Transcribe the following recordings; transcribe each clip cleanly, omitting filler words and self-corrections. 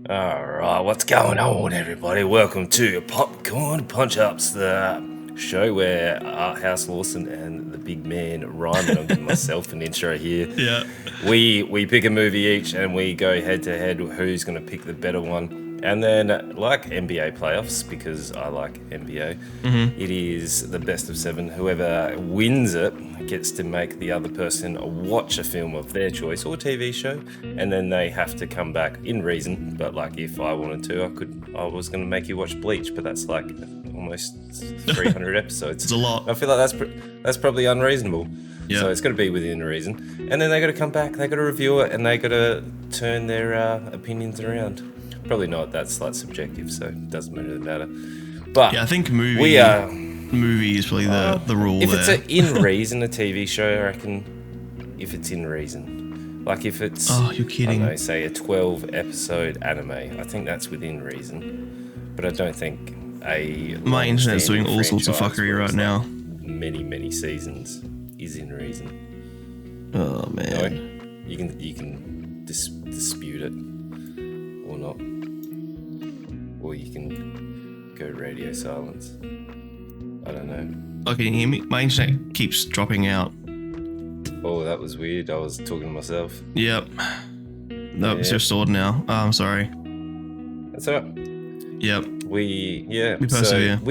All right, what's going on, everybody? Welcome to Popcorn Punchups, the show where Art House Lawson and the big man Reimann, I'm giving myself an intro here. Yeah. We pick a movie each and we go head to head who's going to pick the better one. And then, like NBA playoffs, because I like NBA, it is the best of 7. Whoever wins it gets to make the other person watch a film of their choice or TV show, and then they have to come back in reason. But like, if I wanted to, I was going to make you watch Bleach, but that's like almost 300 episodes. It's a lot. I feel like that's probably unreasonable. Yeah. So it's got to be within reason. And then they got to come back, they got to review it, and they got to turn their opinions around. Probably not. That's like subjective, so it doesn't really matter. But Yeah, I think movie is probably the rule if there. it's in reason, a TV show, I reckon. If it's in reason, like if it's You're kidding. I don't know, say a 12 episode anime, I think that's within reason. But I don't think My internet's doing all sorts of franchise fuckery where right it's now. like many seasons is in reason. Oh No, man. you can dispute it or not, or you can go radio silence. I don't know. Oh, can you hear me? My internet keeps dropping out. Oh, that was weird. I was talking to myself. Yep. No, it's Yeah. restored now. Oh, I'm sorry. That's all right. Yep. We persevere. So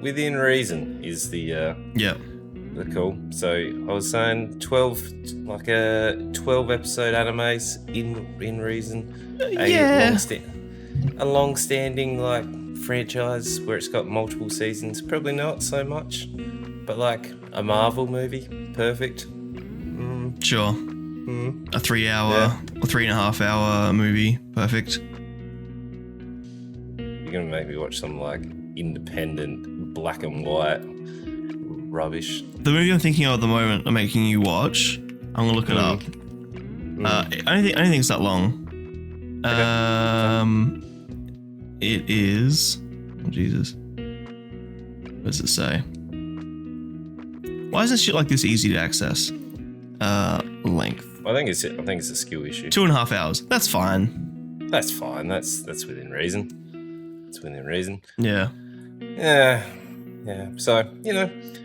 within reason is the Yep. call. So I was saying 12, like a 12 episode animes in reason. Yeah. A long-standing like franchise where it's got multiple seasons, probably not so much. But like a Marvel movie, perfect. Sure. A 3 hour or 3.5 hour movie. Perfect. You're gonna make me watch some like independent black and white rubbish. The movie I'm thinking of at the moment, I'm making you watch. I'm gonna look it up. I don't think it's that long. It is. Oh, Jesus. What does it say? Why is this shit like this easy to access? Length. I think it's a skill issue. 2.5 hours. That's fine. That's fine. That's within reason. It's within reason. Yeah. Yeah. So,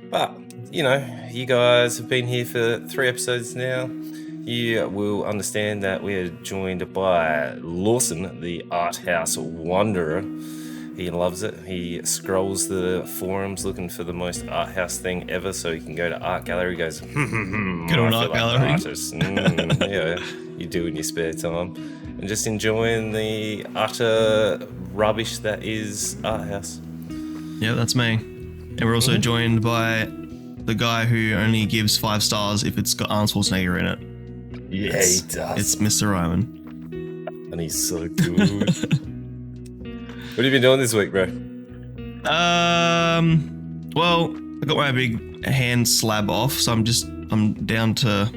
but, you guys have been here for 3 episodes now. You will understand that we are joined by Lawson, the art house wanderer. He loves it. He scrolls the forums looking for the most art house thing ever so he can go to art gallery. He goes, Good old art gallery. Yeah, you do in your spare time. And just enjoying the utter rubbish that is art house. Yeah, that's me. And we're also joined by the guy who only gives 5 stars if it's got Arnold Schwarzenegger in it. Yeah, he does. It's Mr. Ryman. And he's so good. What have you been doing this week, bro? Well, I got my big hand slab off, so I'm down to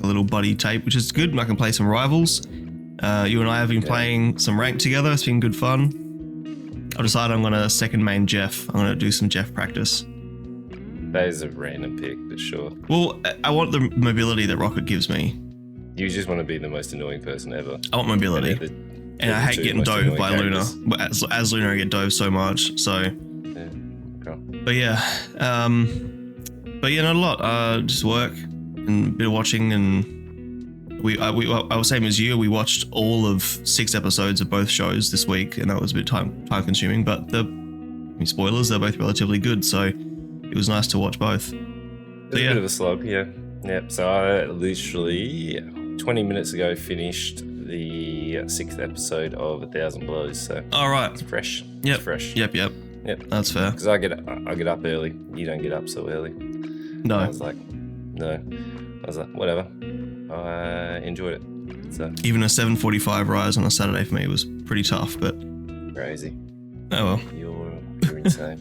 a little buddy tape, which is good. I can play some rivals. You and I have been playing some rank together. It's been good fun. I've decided I'm gonna second main Jeff. I'm gonna do some Jeff practice. That is a random pick, but sure. Well, I want the mobility that Rocket gives me. You just want to be the most annoying person ever. I want mobility. And I hate getting dove by Luna. But as Luna, I get dove so much. So, Yeah. Cool. but yeah, not a lot. Just work and a bit of watching, and I was same as you. We watched all of 6 episodes of both shows this week, and that was a bit time consuming. But spoilers, they're both relatively good, so it was nice to watch both. It's a bit of a slog, yeah. Yep. So I literally 20 minutes ago finished the 6th episode of 1,000 Blows. So All right. it's fresh. Yep. It's fresh. Yep. That's fair. Because I get up early. You don't get up so early. No. I was like, whatever. I enjoyed it. So Even a 7:45 rise on a Saturday for me was pretty tough, but crazy. oh well. You're insane.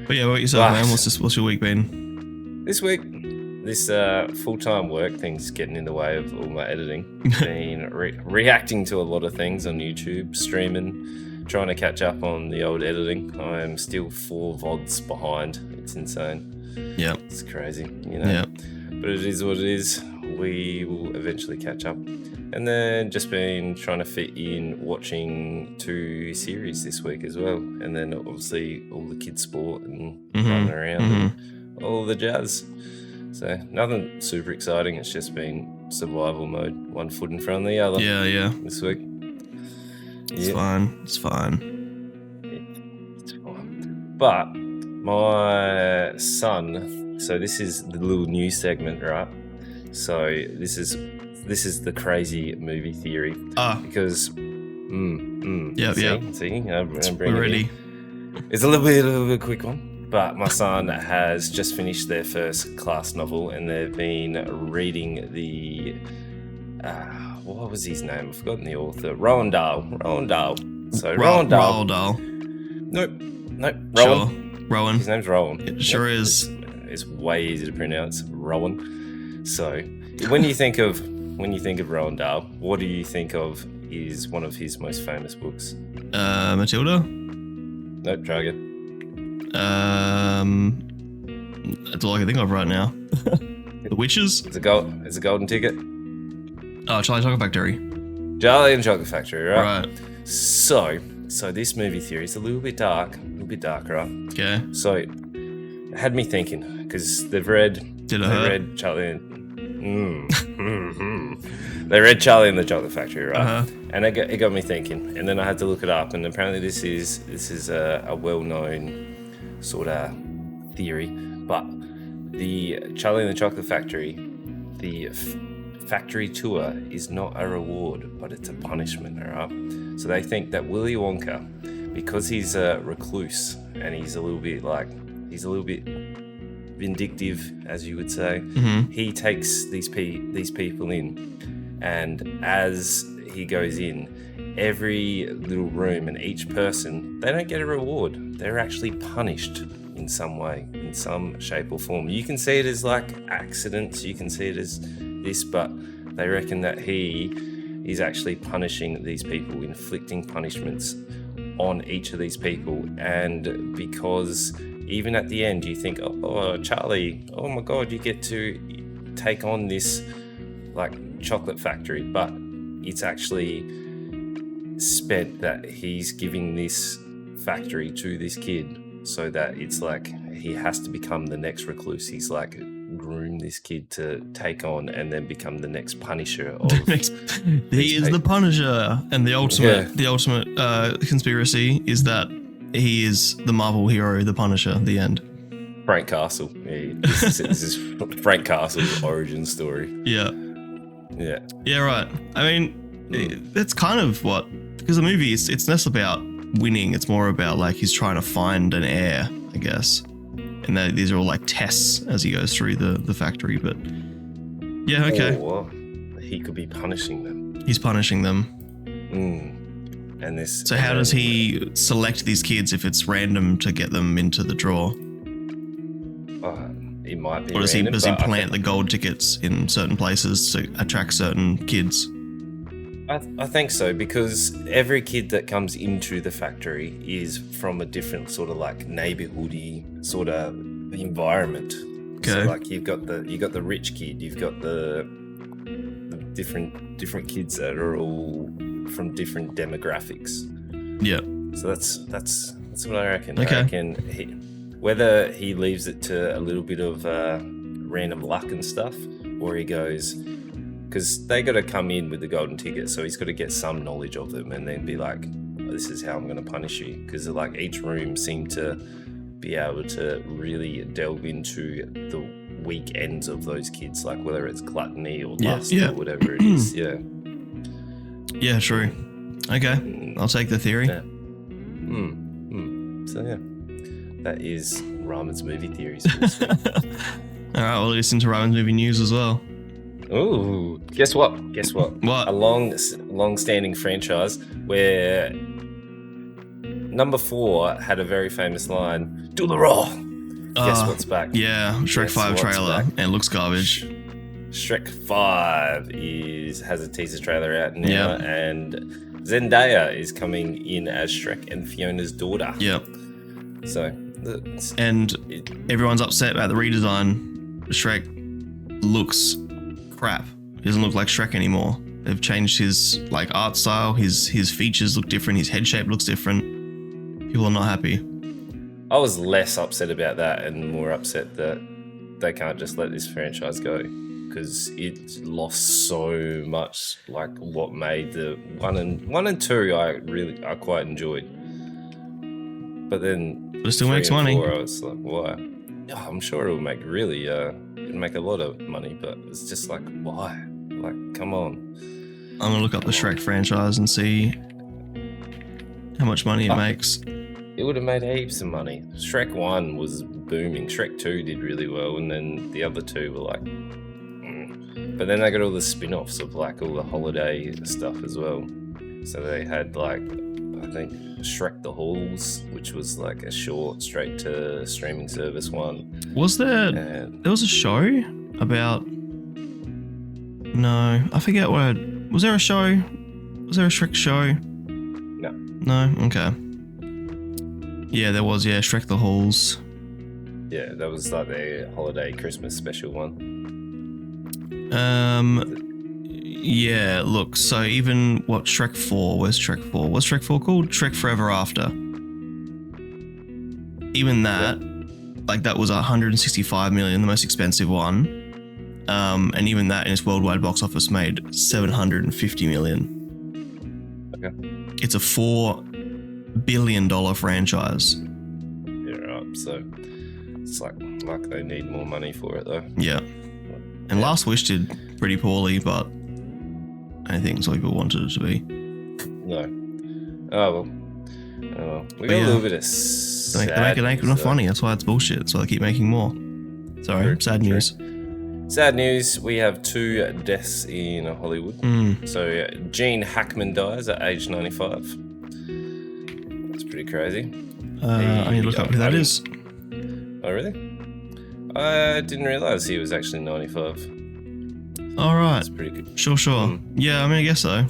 But yeah, what about yourself, Right. man? What's your week been? This week, this full-time work thing's getting in the way of all my editing. Been reacting to a lot of things on YouTube, streaming, trying to catch up on the old editing. I'm still 4 VODs behind. It's insane. Yeah. It's crazy, Yeah. But it is what it is. We will eventually catch up. And then just been trying to fit in watching 2 series this week as well. And then obviously all the kids' sport and running around and all the jazz. So nothing super exciting. It's just been survival mode, one foot in front of the other. Yeah. This week. It's fine. It's fine. But my son, so this is the little news segment, right? So this is the crazy movie theory. Because Yeah. See, I'm We're ready. It's a little bit of a quick one. But my son has just finished their first class novel, and they've been reading the what was his name? I've forgotten the author. Roald Dahl. So Roald Dahl. Nope. Rowan. Sure. Rowan. His name's Rowan. It sure is. It's way easier to pronounce. Rowan. So when you think of Roald Dahl, what do you think of is one of his most famous books? Matilda. Nope, try again. That's all I can think of right now. The Witches. It's a golden ticket. Oh, Charlie Chocolate Factory. Charlie and the Chocolate Factory, right? Right. So this movie theory is a little bit dark, right? Okay. So it had me thinking, because they've read Charlie and they read Charlie and the Chocolate Factory, right? And it got me thinking, and then I had to look it up, and apparently this is a well-known sort of theory, but the Charlie and the Chocolate Factory, the factory tour is not a reward, but it's a punishment, alright? So they think that Willy Wonka, because he's a recluse and he's a little bit vindictive, as you would say, he takes these people in, and as he goes in, every little room and each person, they don't get a reward. They're actually punished in some way, in some shape or form. You can see it as like accidents, you can see it as this, but they reckon that he is actually punishing these people, inflicting punishments on each of these people. And because even at the end you think, oh Charlie, oh my god, you get to take on this like chocolate factory, but it's actually spent that he's giving this factory to this kid so that it's like he has to become the next recluse. He's like groom this kid to take on and then become the next punisher of he is the Punisher. And the ultimate conspiracy is that he is the Marvel hero, the Punisher, the end. Frank Castle. Yeah, this is Frank Castle's origin story. Yeah, right. I mean, that's kind of what, because the movie it's less about winning, it's more about like he's trying to find an heir, I guess. And these are all like tests as he goes through the factory, but yeah, okay. Or he could be punishing them. He's punishing them. And this. So how does he select these kids if it's random to get them into the draw? It might be. Or does he plant the gold tickets in certain places to attract certain kids? I think so, because every kid that comes into the factory is from a different sort of like neighborhoody sort of environment. Okay. So like you've got the rich kid, you've got the different kids that are all from different demographics. Yeah. So that's what I reckon. Okay. I reckon whether he leaves it to a little bit of random luck and stuff, or he goes, because they got to come in with the golden ticket, so he's got to get some knowledge of them and then be like, this is how I'm going to punish you. Because like each room seemed to be able to really delve into the weak ends of those kids, like whether it's gluttony or lust or whatever it is. Yeah, true. Okay, I'll take the theory. Yeah. So yeah, that is Raimann's movie theories. All right, we'll listen to Raimann's movie news as well. Ooh, guess what? What? A long-standing franchise where number 4 had a very famous line, "Do the raw." Guess what's back? Yeah, Shrek 5 trailer, and it looks garbage. Shrek 5 has a teaser trailer out now, and Zendaya is coming in as Shrek and Fiona's daughter. Yep. So, everyone's upset about the redesign. Shrek looks crap. He doesn't look like Shrek anymore. They've changed his like art style. His features look different. His head shape looks different. People are not happy. I was less upset about that and more upset that they can't just let this franchise go, because it lost so much. Like what made the one and two, I quite enjoyed. But then But it still makes money. 4, I was like, why? Oh, I'm sure it'll make it'll make a lot of money, but it's just like, why? Like, come on. I'm gonna look up the Shrek franchise and see how much money it makes. It would have made heaps of money. Shrek 1 was booming. Shrek 2 did really well, and then the other two were like... But then they got all the spin-offs of like all the holiday stuff as well. So they had like, I think, Shrek the Halls, which was like a short straight to streaming service one. Was there... There was a show about... No, I forget what... Was there a show? Was there a Shrek show? No. No? Okay. Yeah, there was, Shrek the Halls. Yeah, that was like the holiday Christmas special one. Yeah, look, so even what Shrek 4, where's Shrek 4? What's Shrek 4 called? Shrek Forever After. Even that, like that was 165 million, the most expensive one. And even that in its worldwide box office made 750 million. Okay. It's a $4 billion franchise. Yeah, right. So it's like they need more money for it though. Yeah. And Last Wish did pretty poorly, but I think it's what people wanted it to be. No. Oh well. We got a little bit of sad they make it enough money. That's why it's bullshit. So they keep making more. Sorry, sad news. Sad news. We have 2 deaths in Hollywood. So Gene Hackman dies at age 95. That's pretty crazy. I need to look up who that is. Oh really? I didn't realize he was actually 95. All right. That's pretty good. Sure. Yeah, I mean, I guess so.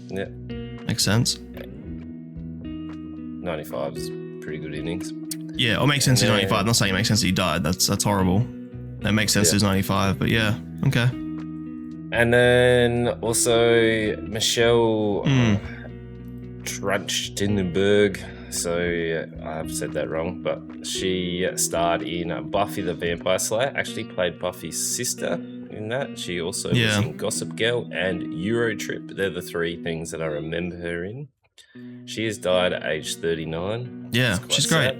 Yeah. Makes sense. 95 is pretty good innings. Yeah, it makes sense he's 95. I'm not saying it makes sense that he died. That's horrible. That makes sense he's 95, but yeah, okay. And then also Michelle Trachtenberg. So I've said that wrong, but she starred in Buffy the Vampire Slayer. Actually played Buffy's sister in that. She also was in Gossip Girl and Eurotrip. They're the 3 things that I remember her in. She has died at age 39. Yeah, she's great.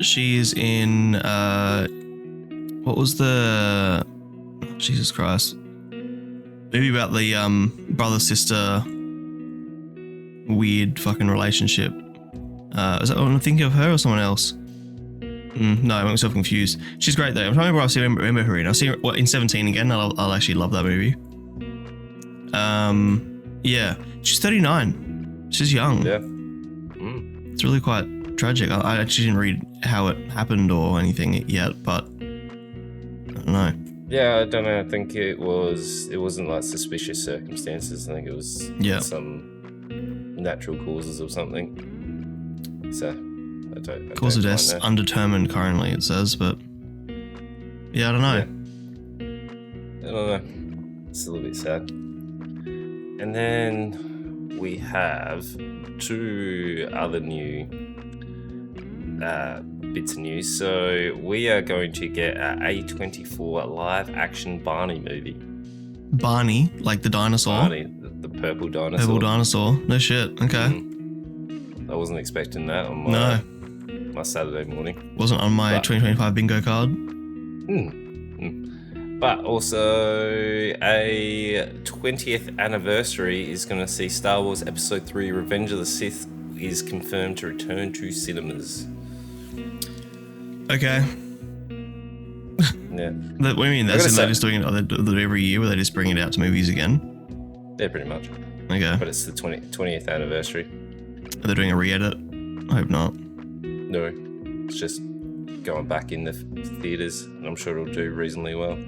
She is in what was the Jesus Christ movie about the brother sister weird fucking relationship? Is that what I'm thinking of, her or someone else? No, I'm so confused. She's great though. I'm trying to remember what I remember her in. I've seen her in 17 again. I'll actually love that movie. Yeah, she's 39. She's young. Yeah. It's really quite tragic. I actually didn't read how it happened or anything yet, but I don't know. Yeah, I don't know. I think it wasn't like suspicious circumstances. I think it was some natural causes or something. So I don't. Cause of death undetermined currently, it says, but yeah, I don't know. Yeah. I don't know. It's a little bit sad. And then we have 2 other new bits of news. So we are going to get an A24 live action Barney movie. Barney, like the dinosaur? Barney, the purple dinosaur. Purple dinosaur. No shit. Okay. I wasn't expecting that on my Saturday morning. Wasn't on my 2025 bingo card. But also a 20th anniversary is going to see Star Wars Episode 3 Revenge of the Sith is confirmed to return to cinemas. Okay. Yeah. What do you mean? They're just doing it every year where they just bring it out to movies again? Yeah, pretty much. Okay. But it's the 20th anniversary. Are they doing a re-edit? I hope not. No. It's just going back in the theatres, and I'm sure it'll do reasonably well.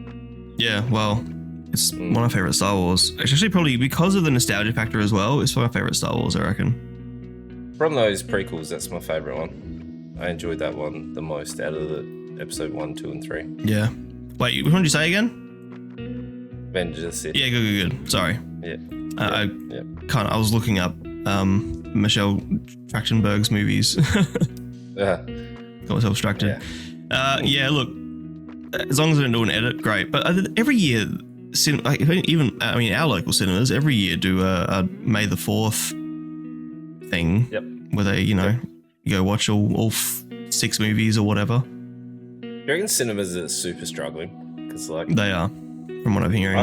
Yeah, well, it's one of my favourite Star Wars. Actually, probably because of the nostalgia factor as well, it's one of my favourite Star Wars, I reckon. From those prequels, that's my favourite one. I enjoyed that one the most out of the episode 1, 2, and 3. Yeah. Wait, what did you say again? Revenge of the Sith. Yeah, good. Sorry. Yeah. I was looking up Michelle Trachtenberg's movies. Yeah. Got myself distracted. Look, as long as I don't do an edit, great. But every year, our local cinemas every year do a May the 4th thing. Yep. Where they, you go watch all 6 movies or whatever. You reckon cinemas are super struggling? Because they are, from what I'm hearing. I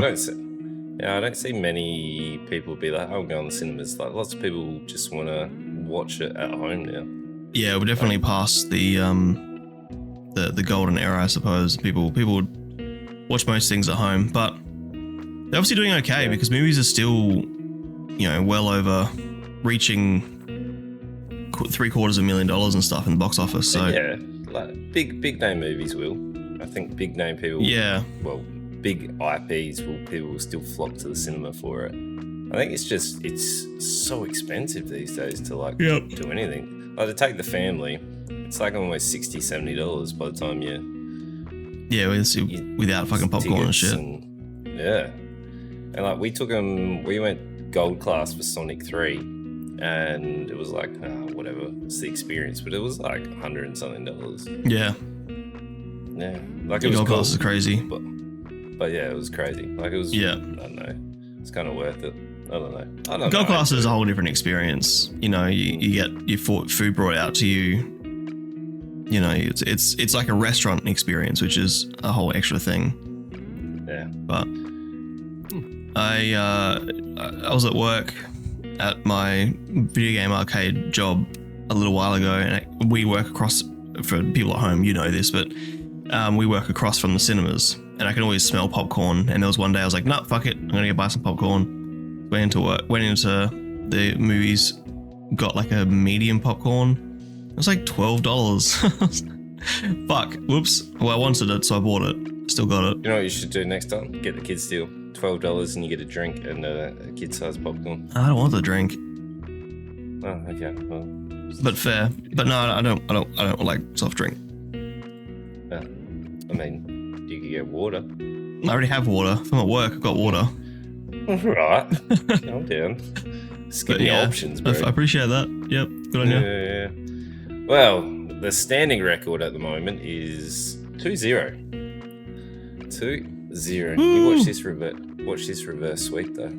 don't see many people be like, "I'll go on the cinemas." Like, lots of people just want to watch it at home now. Yeah, we're definitely past the golden era, I suppose. People would watch most things at home, but they're obviously doing okay because movies are still, well over reaching $750,000 and stuff in the box office. So yeah, like big name movies will. I think big name people. Yeah. Well, big IPs people will still flock to the cinema for it. I think it's so expensive these days to do anything. Like to take the family, it's like almost $60-$70 by the time without fucking popcorn and shit. And like we went gold class for Sonic 3, and it was like whatever, it's the experience, but it was like $100 and something. Yeah. Yeah, like it was gold cool, class is crazy. But yeah, it was crazy. Like it was. Yeah. I don't know. It's kind of worth it. I don't know. Gold class is a whole different experience. You get your food brought out to you. It's like a restaurant experience, which is a whole extra thing. Yeah. But I was at work at my video game arcade job a little while ago, and we work across, for people at home, this, but we work across from the cinemas, and I can always smell popcorn. And there was one day I was like, "Nah, fuck it, I'm gonna go buy some popcorn." Went into the movies, got like a medium popcorn. It was like $12. Fuck. Whoops. Well, I wanted it, so I bought it. Still got it. You know what you should do next time? Get the kids deal. $12 and you get a drink and a kid-sized popcorn. I don't want the drink. Oh, okay. Well, but fair. But no, I don't like soft drink. I mean, you could get water. I already have water. If I'm at work, I've got water. Right. Calm down. Just give me options, bro. I appreciate that. Yep. Good on you. Yeah. Well, the standing record at the moment is 2-0. 2-0. You watch this reverse sweep though.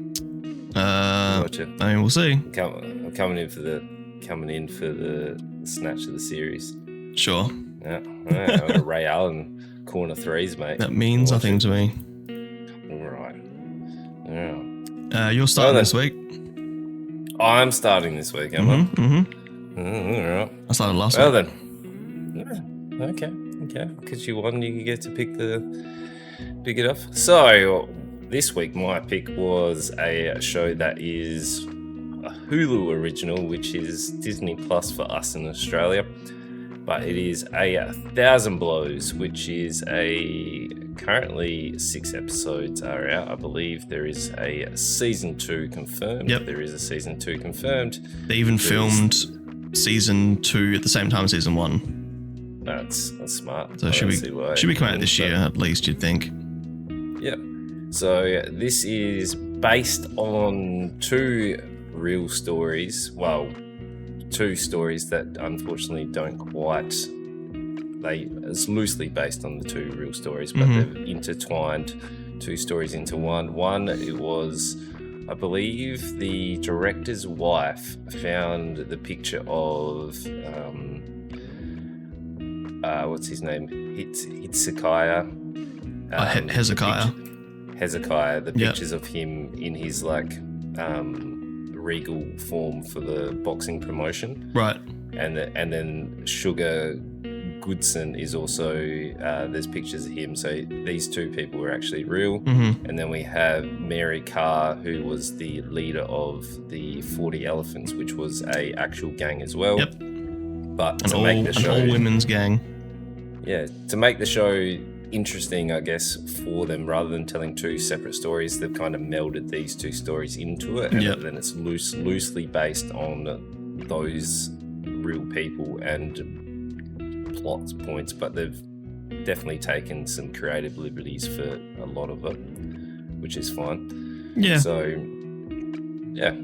Watch it. I mean, we'll see. I'm coming in for the snatch of the series. Sure. Yeah. All right. I'm a Ray Allen corner threes, mate. That means nothing to me. All right. Yeah. You're starting this week. I'm starting this week, am I? Mm-hmm. All right. I started last week. Well then. Yeah. Okay. Because you won, you get to pick it off. So this week, my pick was a show that is a Hulu original, which is Disney Plus for us in Australia. But it is a 1,000 Blows, which is currently 6 episodes are out. I believe there is a season 2 confirmed. Yep. There is a season 2 confirmed. They even filmed season 2 at the same time as season 1. That's smart. So should be coming out this year at least, you'd think. Yep. So this is based on 2 real stories. Well, 2 stories that unfortunately don't quite. It's loosely based on the 2 real stories, but they've intertwined 2 stories into one. One, it was, I believe, the director's wife found the picture of what's his name? Hezekiah. Hezekiah. The pictures of him in his regal form for the boxing promotion, right? And then Sugar Goodson is also there's pictures of him. So these 2 people were actually real. And then we have Mary Carr, who was the leader of the 40 Elephants, which was a actual gang as well. Yep. But an all-women's gang. Yeah, to make the show interesting, I guess, for them, rather than telling 2 separate stories, they've kind of melded these 2 stories into it, and then it's loosely based on those real people and plot points, but they've definitely taken some creative liberties for a lot of it. which is fine. Yeah. So, yeah.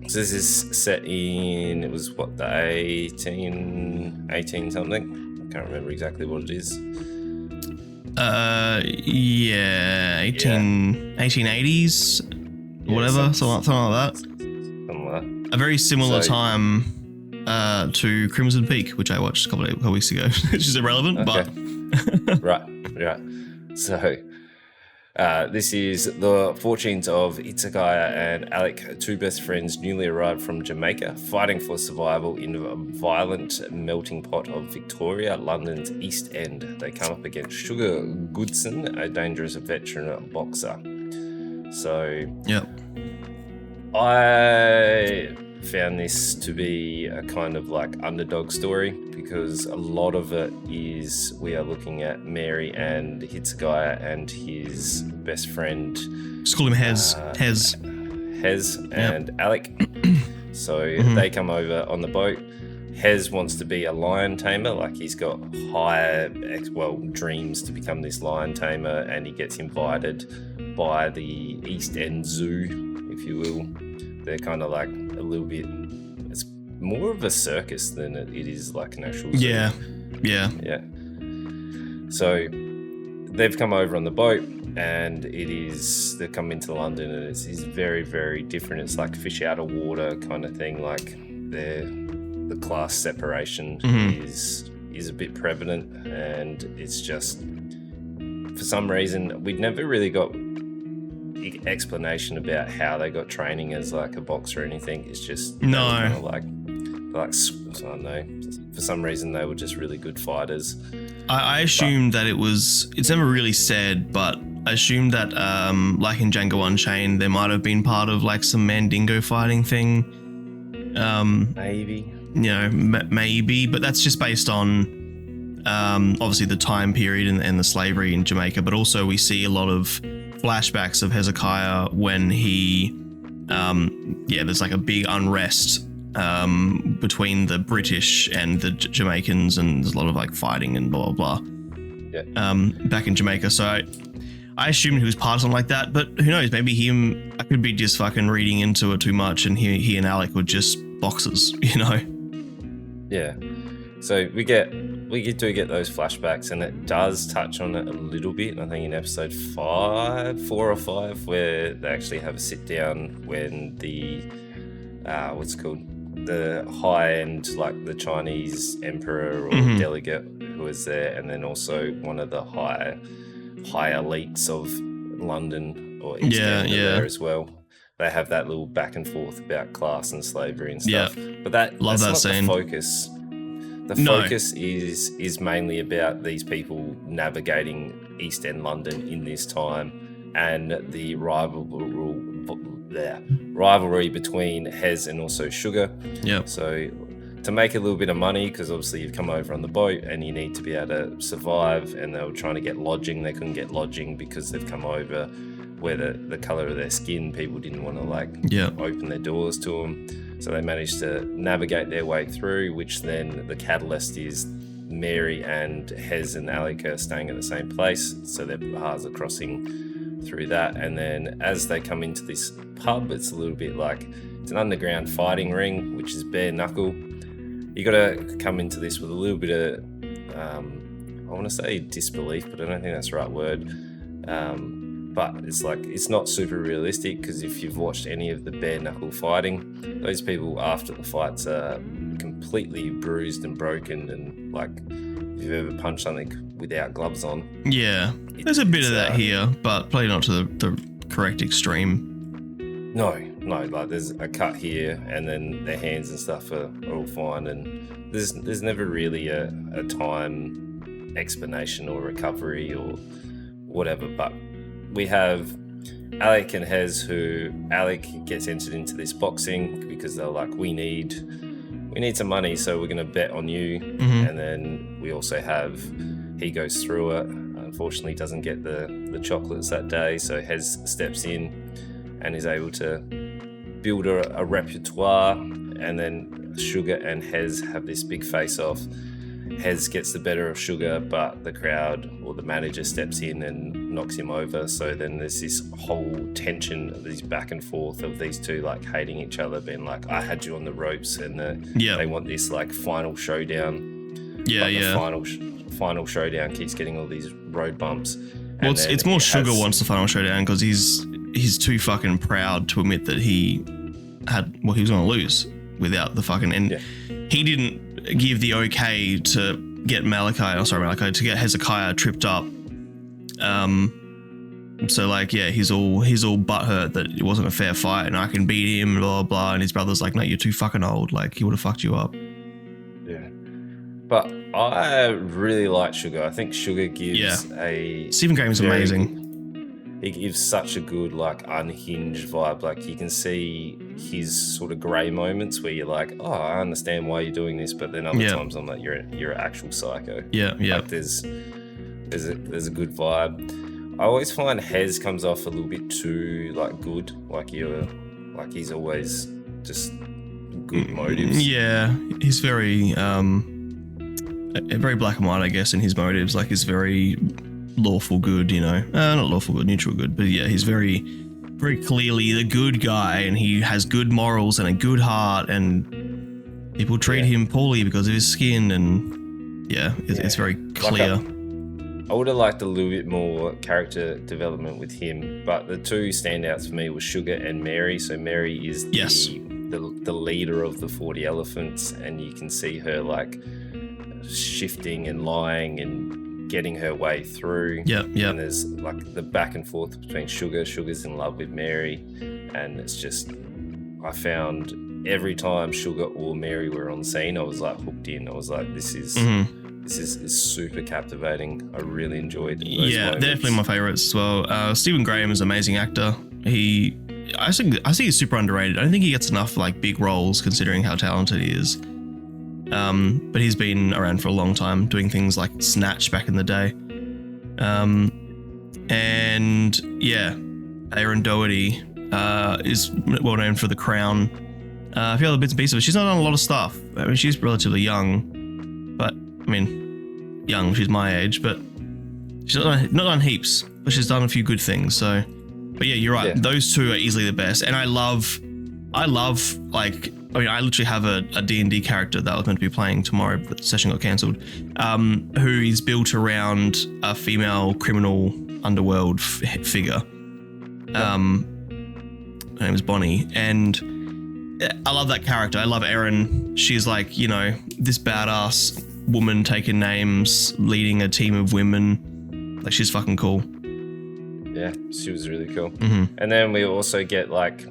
So this is set in, it was what, the 18 something? I can't remember exactly what it is. 1880s, whatever, something like that. Something like that. A very similar time to Crimson Peak, which I watched a couple of weeks ago, which is irrelevant, but... Right. So, this is the fortunes of Hitsugaya and Alec, two best friends newly arrived from Jamaica, fighting for survival in a violent melting pot of Victoria, London's East End. They come up against Sugar Goodson, a dangerous veteran boxer. So, yep. I found this to be a kind of like underdog story because a lot of it is we are looking at Mary and Hitsugaya and his best friend. Just call him Hez. Hez and Alec. So they come over on the boat. Hez wants to be a lion tamer, like he's got higher, dreams to become this lion tamer, and he gets invited by the East End Zoo, if you will. They're kind of like a little bit, it's more of a circus than it is like an actual zoo. Yeah. So they've come over on the boat, and they've come into London, and it's very, very different. It's like fish out of water kind of thing. Like the class separation is a bit prevalent, and it's just, for some reason, we'd never really got explanation about how they got training as like a boxer or anything. It's just kind of like I don't know, for some reason they were just really good fighters. I assumed that it's never really said, but I assumed that like in Django Unchained there might have been part of like some Mandingo fighting thing. Maybe, maybe, but that's just based on obviously the time period and the slavery in Jamaica, but also we see a lot of flashbacks of Hezekiah when he there's like a big unrest between the British and the Jamaicans, and there's a lot of like fighting and blah blah blah back in Jamaica. So I assumed he was part of something like that, but who knows, maybe I could be just fucking reading into it too much, and he and Alec were just boxers, Yeah. So we do get those flashbacks, and it does touch on it a little bit. I think in episode 4 or 5, where they actually have a sit down when the the high end, like the Chinese emperor or delegate who was there, and then also one of the high elites of London or East End there as well. They have that little back and forth about class and slavery and stuff. But that's not the focus. The focus is mainly about these people navigating East End London in this time, and the rivalry between Hez and also Sugar. Yeah. So to make a little bit of money, because obviously you've come over on the boat and you need to be able to survive, and they were trying to get lodging. They couldn't get lodging because they've come over where the colour of their skin, people didn't want to open their doors to them. So they managed to navigate their way through, which then the catalyst is Mary and Hez and Alec are staying at the same place. So their paths are crossing through that. And then as they come into this pub, it's a little bit like, it's an underground fighting ring, which is bare knuckle. You got to come into this with a little bit of, I want to say disbelief, but I don't think that's the right word. But it's not super realistic, because if you've watched any of the bare knuckle fighting, those people after the fights are completely bruised and broken, and like if you've ever punched something without gloves on. Yeah, there's a bit of that here, but probably not to the correct extreme. No, like there's a cut here, and then their hands and stuff are all fine, and there's never really a time explanation or recovery or whatever, but we have Alec and Hez, who Alec gets entered into this boxing because they're like, we need some money, so we're going to bet on you. And then we also have, he goes through it, unfortunately doesn't get the chocolates that day, so Hez steps in and is able to build a repertoire, and then Sugar and Hez have this big face-off. Hez gets the better of Sugar, but the crowd or the manager steps in and knocks him over. So then there's this whole tension of these back and forth of these two like hating each other, being like, I had you on the ropes, and they want this like final showdown. Yeah, The final showdown keeps getting all these road bumps. Well, it's more Sugar wants the final showdown because he's too fucking proud to admit that he was going to lose without the fucking he didn't give the okay to get to get Hezekiah tripped up. So like, yeah, he's all butthurt that it wasn't a fair fight and I can beat him, blah, blah. And his brother's like, no, you're too fucking old. Like, he would have fucked you up. Yeah. But I really like Sugar. I think Sugar gives Stephen Graham's amazing. He gives such a good, like, unhinged vibe. Like, you can see his sort of grey moments where you're like, oh, I understand why you're doing this, but then other times I'm like, you're an actual psycho. Yeah. Like, there's a good vibe. I always find Hez comes off a little bit too, like, good. Like, he's always just good motives. Yeah, he's very black and white, I guess, in his motives. Like, he's very lawful good, you know. Not lawful good, neutral good, but yeah, he's very, very clearly the good guy, and he has good morals and a good heart, and people treat him poorly because of his skin, and it's very clear. Like I would have liked a little bit more character development with him, but the two standouts for me were Sugar and Mary. So Mary is the leader of the 40 Elephants, and you can see her like shifting and lying and getting her way through. And there's like the back and forth between Sugar. Sugar's in love with Mary, and it's just, I found every time Sugar or Mary were on scene, I was like hooked in. I was like, this is super captivating. I really enjoyed those moments. Definitely my favorites as well. Stephen Graham is an amazing actor. I think he's super underrated. I don't think he gets enough like big roles considering how talented he is. But he's been around for a long time doing things like Snatch back in the day. And yeah, Aaron Doherty is well known for The Crown. A few other bits and pieces, but she's not done a lot of stuff. I mean, she's relatively young, but I mean, she's my age, but she's not done heaps, but she's done a few good things. So, but yeah, you're right. Yeah. Those two are easily the best. And I love like, I mean, I literally have a D&D character that I was meant to be playing tomorrow, but the session got cancelled, who is built around a female criminal underworld figure. Her name is Bonnie, and I love that character. I love Erin. She's like, you know, this badass woman taking names, leading a team of women. Like, she's fucking cool. Yeah, she was really cool. Mm-hmm. And then we also get like,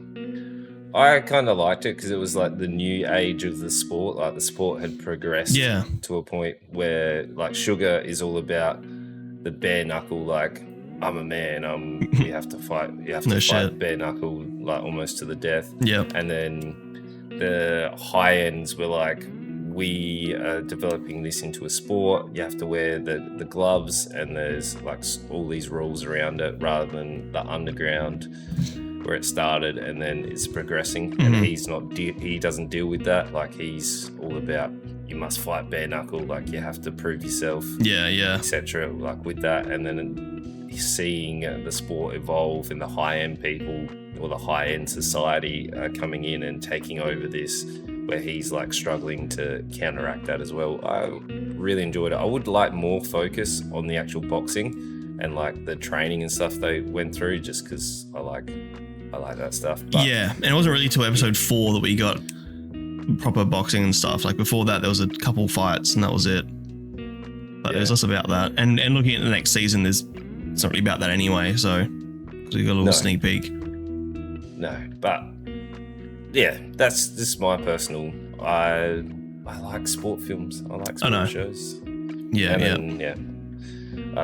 I kind of liked it because it was like the new age of the sport. Like the sport had progressed to a point where like Sugar is all about the bare knuckle, like, I'm a man, you have to fight. You have to fight bare knuckle, like almost to the death. Yeah. And then the high ends were like, we are developing this into a sport. You have to wear the gloves, and there's like all these rules around it, rather than the underground where it started, and then it's progressing. Mm-hmm. And he doesn't deal with that. Like, he's all about, you must fight bare knuckle. Like, you have to prove yourself. Etc. Like with that, and then seeing the sport evolve and the high-end people or the high-end society coming in and taking over this, where he's like struggling to counteract that as well. I really enjoyed it. I would like more focus on the actual boxing and like the training and stuff they went through, just because I like that stuff. But and it wasn't really till episode 4 that we got proper boxing and stuff. Like before that, there was a couple fights and that was it. But it was less about that. And looking at the next season, it's not really about that anyway. So we got a little sneak peek. No, but yeah, that's just my personal. I like sport films. I like sport shows. Yeah. I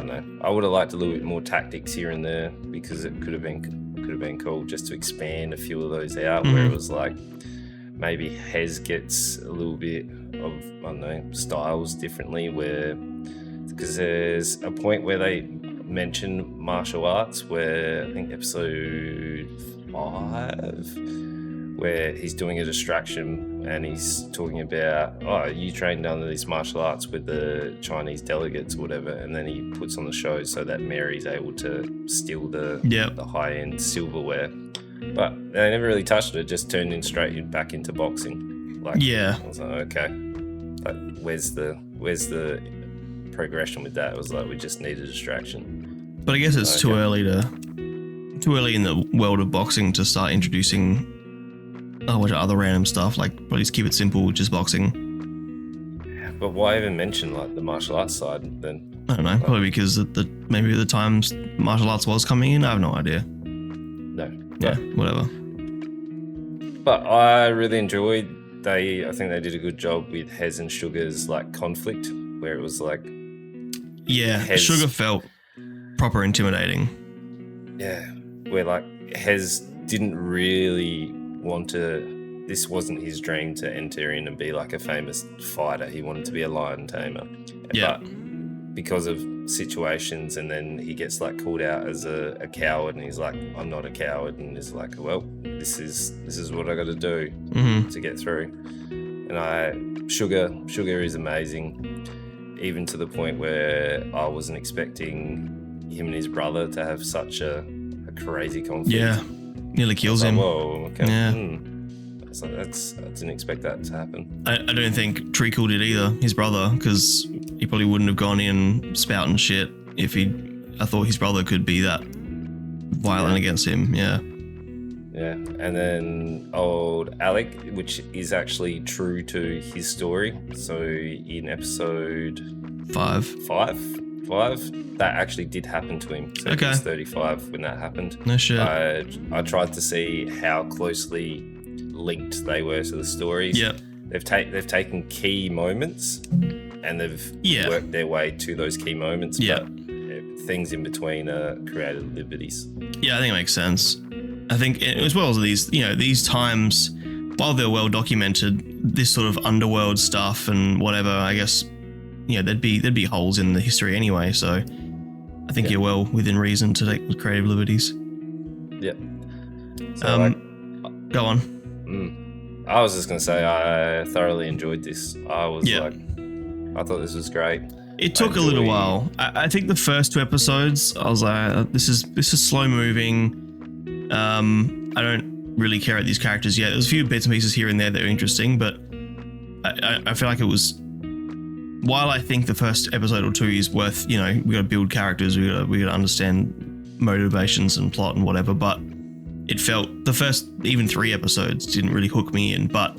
don't know. I would have liked a little bit more tactics here and there, because it could have been cool just to expand a few of those out, where it was like maybe Hez gets a little bit of, I don't know, styles differently, because there's a point where they mention martial arts, where I think episode 5, where he's doing a distraction and he's talking about, oh, you trained under these martial arts with the Chinese delegates or whatever, and then he puts on the show so that Mary's able to steal the high-end silverware. But they never really touched it, just turned in back into boxing. Like, I was like, okay. Like, where's the progression with that? It was like, we just need a distraction. But I guess it's too early in the world of boxing to start introducing a whole bunch of other random stuff. Like, probably just keep it simple, just boxing. But why even mention like the martial arts side then? I don't know. Probably because maybe at the times martial arts was coming in. I have no idea. No. Yeah, whatever. But I really enjoyed. I think they did a good job with Hez and Sugar's like conflict, where it was like, Sugar felt proper intimidating. Yeah, where like Hez didn't really want to. This wasn't his dream to enter in and be like a famous fighter. He wanted to be a lion tamer. Yeah. But because of situations, and then he gets like called out as a coward, and he's like, I'm not a coward, and he's like, well, this is what I got to do to get through. And Sugar is amazing, even to the point where I wasn't expecting him and his brother to have such a crazy conflict. Yeah, nearly kills him. Whoa, okay. Yeah. So I didn't expect that to happen. I don't think Treacle did either, his brother, because he probably wouldn't have gone in spouting shit if I thought his brother could be that violent against him. Yeah. Yeah, and then old Alec, which is actually true to his story. So in episode 5, that actually did happen to him. So he was 35 when that happened. No shit. I tried to see how closely linked they were to the stories. Yeah. They've taken key moments and they've worked their way to those key moments. Yeah. But things in between are created liberties. Yeah, I think it makes sense. I think as well as these times, while they're well documented, this sort of underworld stuff and whatever, I guess, there'd be holes in the history anyway. So I think you're well within reason to take creative liberties. Yeah. So go on. I was just going to say I thoroughly enjoyed this. I thought this was great. It took a little while. I think the first 2 episodes, I was like, this is slow moving. I don't really care about these characters yet. There's a few bits and pieces here and there that are interesting, but I feel like it was. While I think the first episode or 2 is worth, we got to build characters, we got to understand motivations and plot and whatever, but it felt the first even 3 episodes didn't really hook me in. But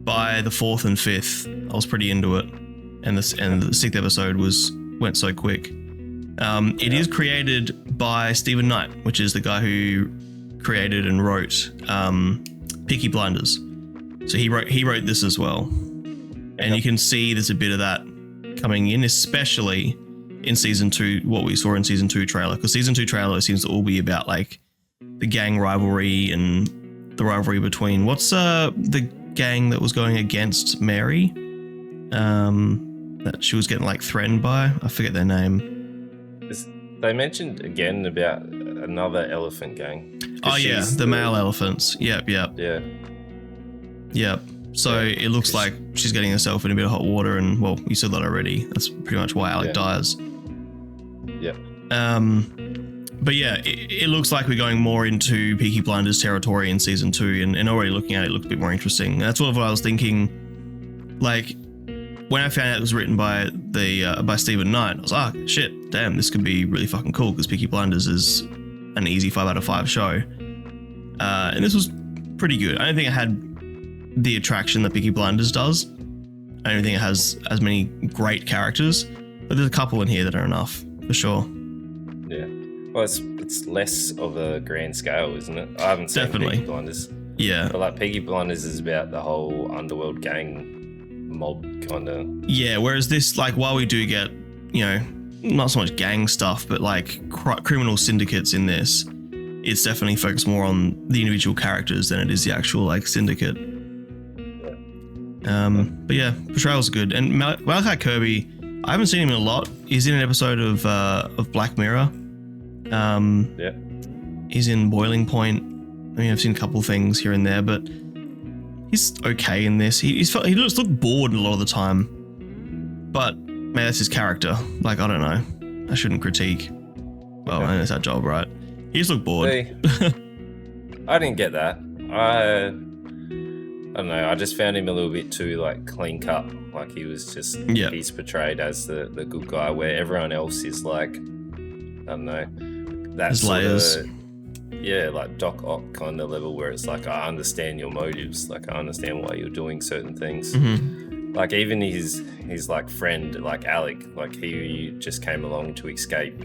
by the 4th and 5th, I was pretty into it, and the 6th episode went so quick. It is created by Stephen Knight, which is the guy who created and wrote Peaky Blinders. So he wrote this as well, and you can see there's a bit of that coming in, especially in season 2. What we saw in season 2 trailer, because season 2 trailer seems to all be about like the gang rivalry and the rivalry between what's the gang that was going against Mary, that she was getting like threatened by. I forget their name. They mentioned again about another elephant gang. Oh yeah, the male elephants. Yep. So it looks like she's getting herself in a bit of hot water, and well, you said that already. That's pretty much why Alec dies. Yeah. But yeah, it looks like we're going more into Peaky Blinders territory in season 2, and already looking at it, looked a bit more interesting. And that's what I was thinking. Like when I found out it was written by Stephen Knight, I was like, shit, damn, this could be really fucking cool, because Peaky Blinders is an easy 5 out of 5 show. And this was pretty good. I don't think it had the attraction that Peaky Blinders does. I don't think it has as many great characters, but there's a couple in here that are enough, for sure. Yeah. Well, it's less of a grand scale, isn't it? I haven't seen Peaky Blinders. Yeah. But like Peaky Blinders is about the whole underworld gang mob kind of. Yeah, whereas this, like, while we do get, not so much gang stuff, but like criminal syndicates in this, it's definitely focused more on the individual characters than it is the actual like syndicate. But yeah, portrayal's good. And Malachi Kirby, I haven't seen him in a lot. He's in an episode of Black Mirror. He's in Boiling Point. I mean, I've seen a couple things here and there, but he's okay in this. He just looked bored a lot of the time. But maybe that's his character. Like, I don't know. I shouldn't critique. Well, I know it's our job, right? He just looked bored. See, I didn't get that. I don't know. I just found him a little bit too like clean cut. Like he was just he's portrayed as the good guy, where everyone else is like, I don't know, that's layers. Like Doc Ock kind of level, where it's like, I understand your motives. Like I understand why you're doing certain things. Mm-hmm. Like even his like friend, like Alec, like he just came along to escape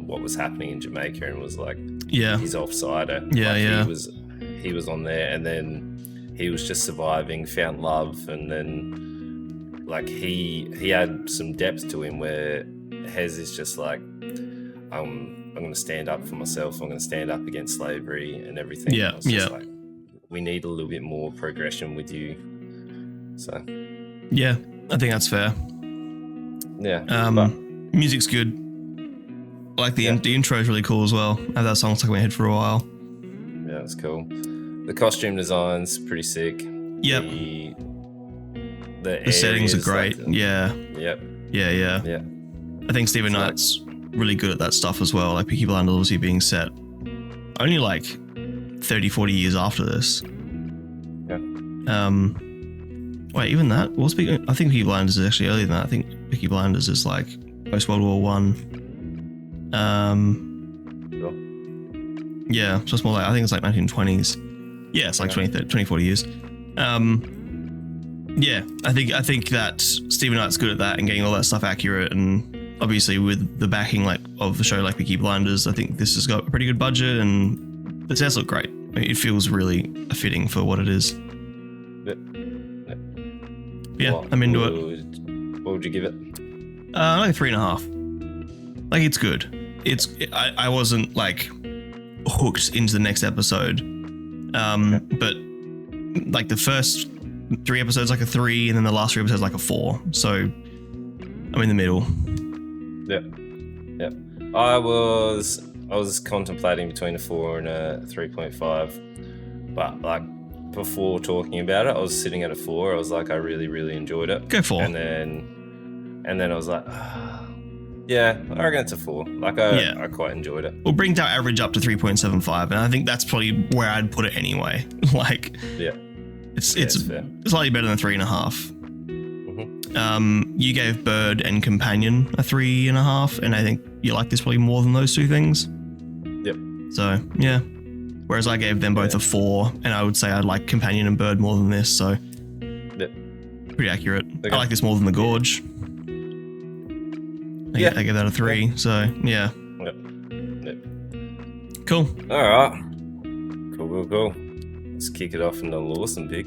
what was happening in Jamaica and was like, he's offsider. He was on there, and then he was just surviving, found love, and then like he had some depth to him, where Hez is just like, I'm going to stand up for myself. I'm going to stand up against slavery and everything. Like, we need a little bit more progression with you. So yeah, I think that's fair. Yeah. Music's good. I like the intro is really cool as well. I had that song stuck in my head for a while. Yeah, it's cool. The costume design's pretty sick. Yep. The settings are great. Like Yeah. Yeah. I think Stephen Knight's really good at that stuff as well. Like Peaky Blinders obviously being set only like 30, 40 years after this. Yeah. Wait, even that? I think Peaky Blinders is actually earlier than that. I think Peaky Blinders is like post World War One. Sure. Yeah, so it's more like, I think it's like 1920s. Yeah, it's like 20, 40 years. Yeah, I think that Stephen Knight's good at that and getting all that stuff accurate, and obviously with the backing like of a show like Peaky Blinders, I think this has got a pretty good budget and the sets look great. I mean, it feels really fitting for what it is. Yeah, I'm into it. What would you give it? Like a 3.5. Like it's good. I wasn't like hooked into the next episode. But like the first 3 episodes like a 3, and then the last 3 episodes like a 4. So I'm in the middle. Yeah. I was contemplating between a 4 and a 3.5, but like before talking about it, I was sitting at a 4. I was like, I really, really enjoyed it. Go 4. And then I was like, yeah, I reckon it's a 4. Like I quite enjoyed it. We'll bring our average up to 3.75, and I think that's probably where I'd put it anyway. Like, yeah, it's fair. Slightly better than 3.5. You gave Bird and Companion a 3.5, and I think you like this probably more than those 2 things. Yep. So yeah. Whereas I gave them both a 4, and I would say I like Companion and Bird more than this. So yep. Pretty accurate. Okay. I like this more than The Gorge. I gave that a 3. Yeah. So yeah. Yep. Cool. All right. Cool. Let's kick it off in the Lawson pick.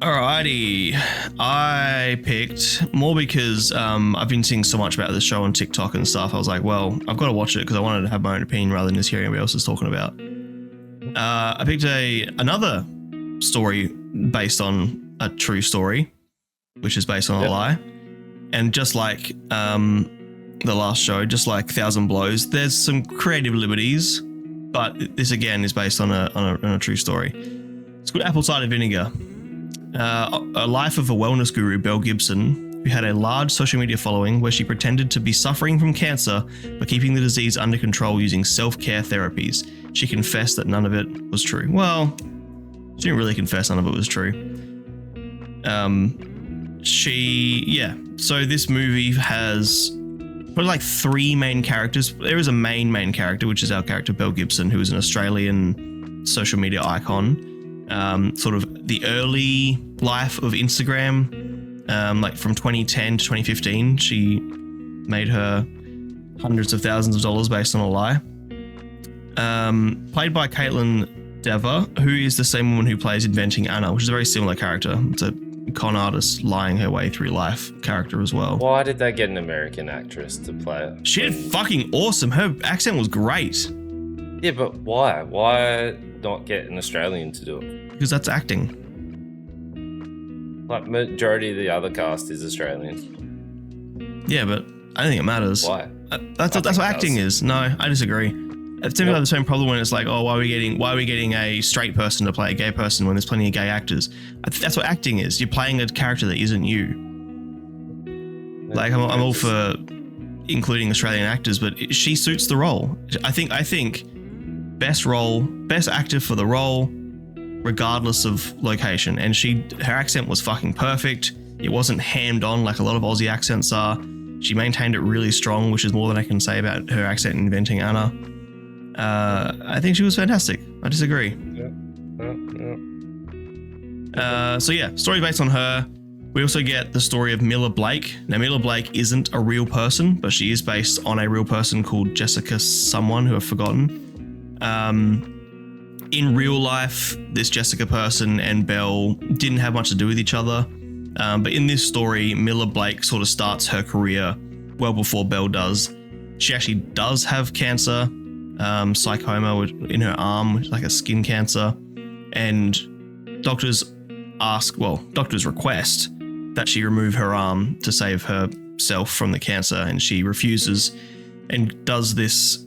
Alrighty, I picked more because I've been seeing so much about this show on TikTok and stuff. I was like, well, I've got to watch it because I wanted to have my own opinion rather than just hearing everybody else is talking about. I picked another story based on a true story, which is based on a lie. And just like the last show, just like 1,000 Blows, there's some creative liberties, but this again is based on a true story. It's called Apple Cider Vinegar. A life of a wellness guru, Belle Gibson, who had a large social media following where she pretended to be suffering from cancer by keeping the disease under control using self-care therapies. She confessed that none of it was true. Well, she didn't really confess none of it was true. So this movie has probably like 3 main characters. There is a main character, which is our character, Belle Gibson, who is an Australian social media icon. Sort of the early life of Instagram, like from 2010 to 2015, she made her hundreds of thousands of dollars based on a lie. Played by Caitlin Dever, who is the same woman who plays Inventing Anna, which is a very similar character. It's a con artist lying her way through life character as well. Why did they get an American actress to play it? She did fucking awesome. Her accent was great. Yeah, but why? Why not get an Australian to do it? Because that's acting. Like, majority of the other cast is Australian. Yeah, but I don't think it matters. Why? That's what acting is. No, I disagree. It's definitely the same problem when it's like, oh, why are we getting a straight person to play a gay person when there's plenty of gay actors? That's what acting is. You're playing a character that isn't you. Like I'm all for including Australian actors, but she suits the role. I think best actor for the role, regardless of location. And her accent was fucking perfect. It wasn't hammed on like a lot of Aussie accents are. She maintained it really strong, which is more than I can say about her accent in Inventing Anna. I think she was fantastic. I disagree. So yeah, story based on her. We also get the story of Miller Blake. Now, Miller Blake isn't a real person, but she is based on a real person called Jessica someone who I've forgotten. In real life, this Jessica person and Belle didn't have much to do with each other. But in this story, Miller Blake sort of starts her career well before Belle does. She actually does have cancer, sarcoma in her arm, which is like a skin cancer. And doctors request that she remove her arm to save herself from the cancer, and she refuses and does this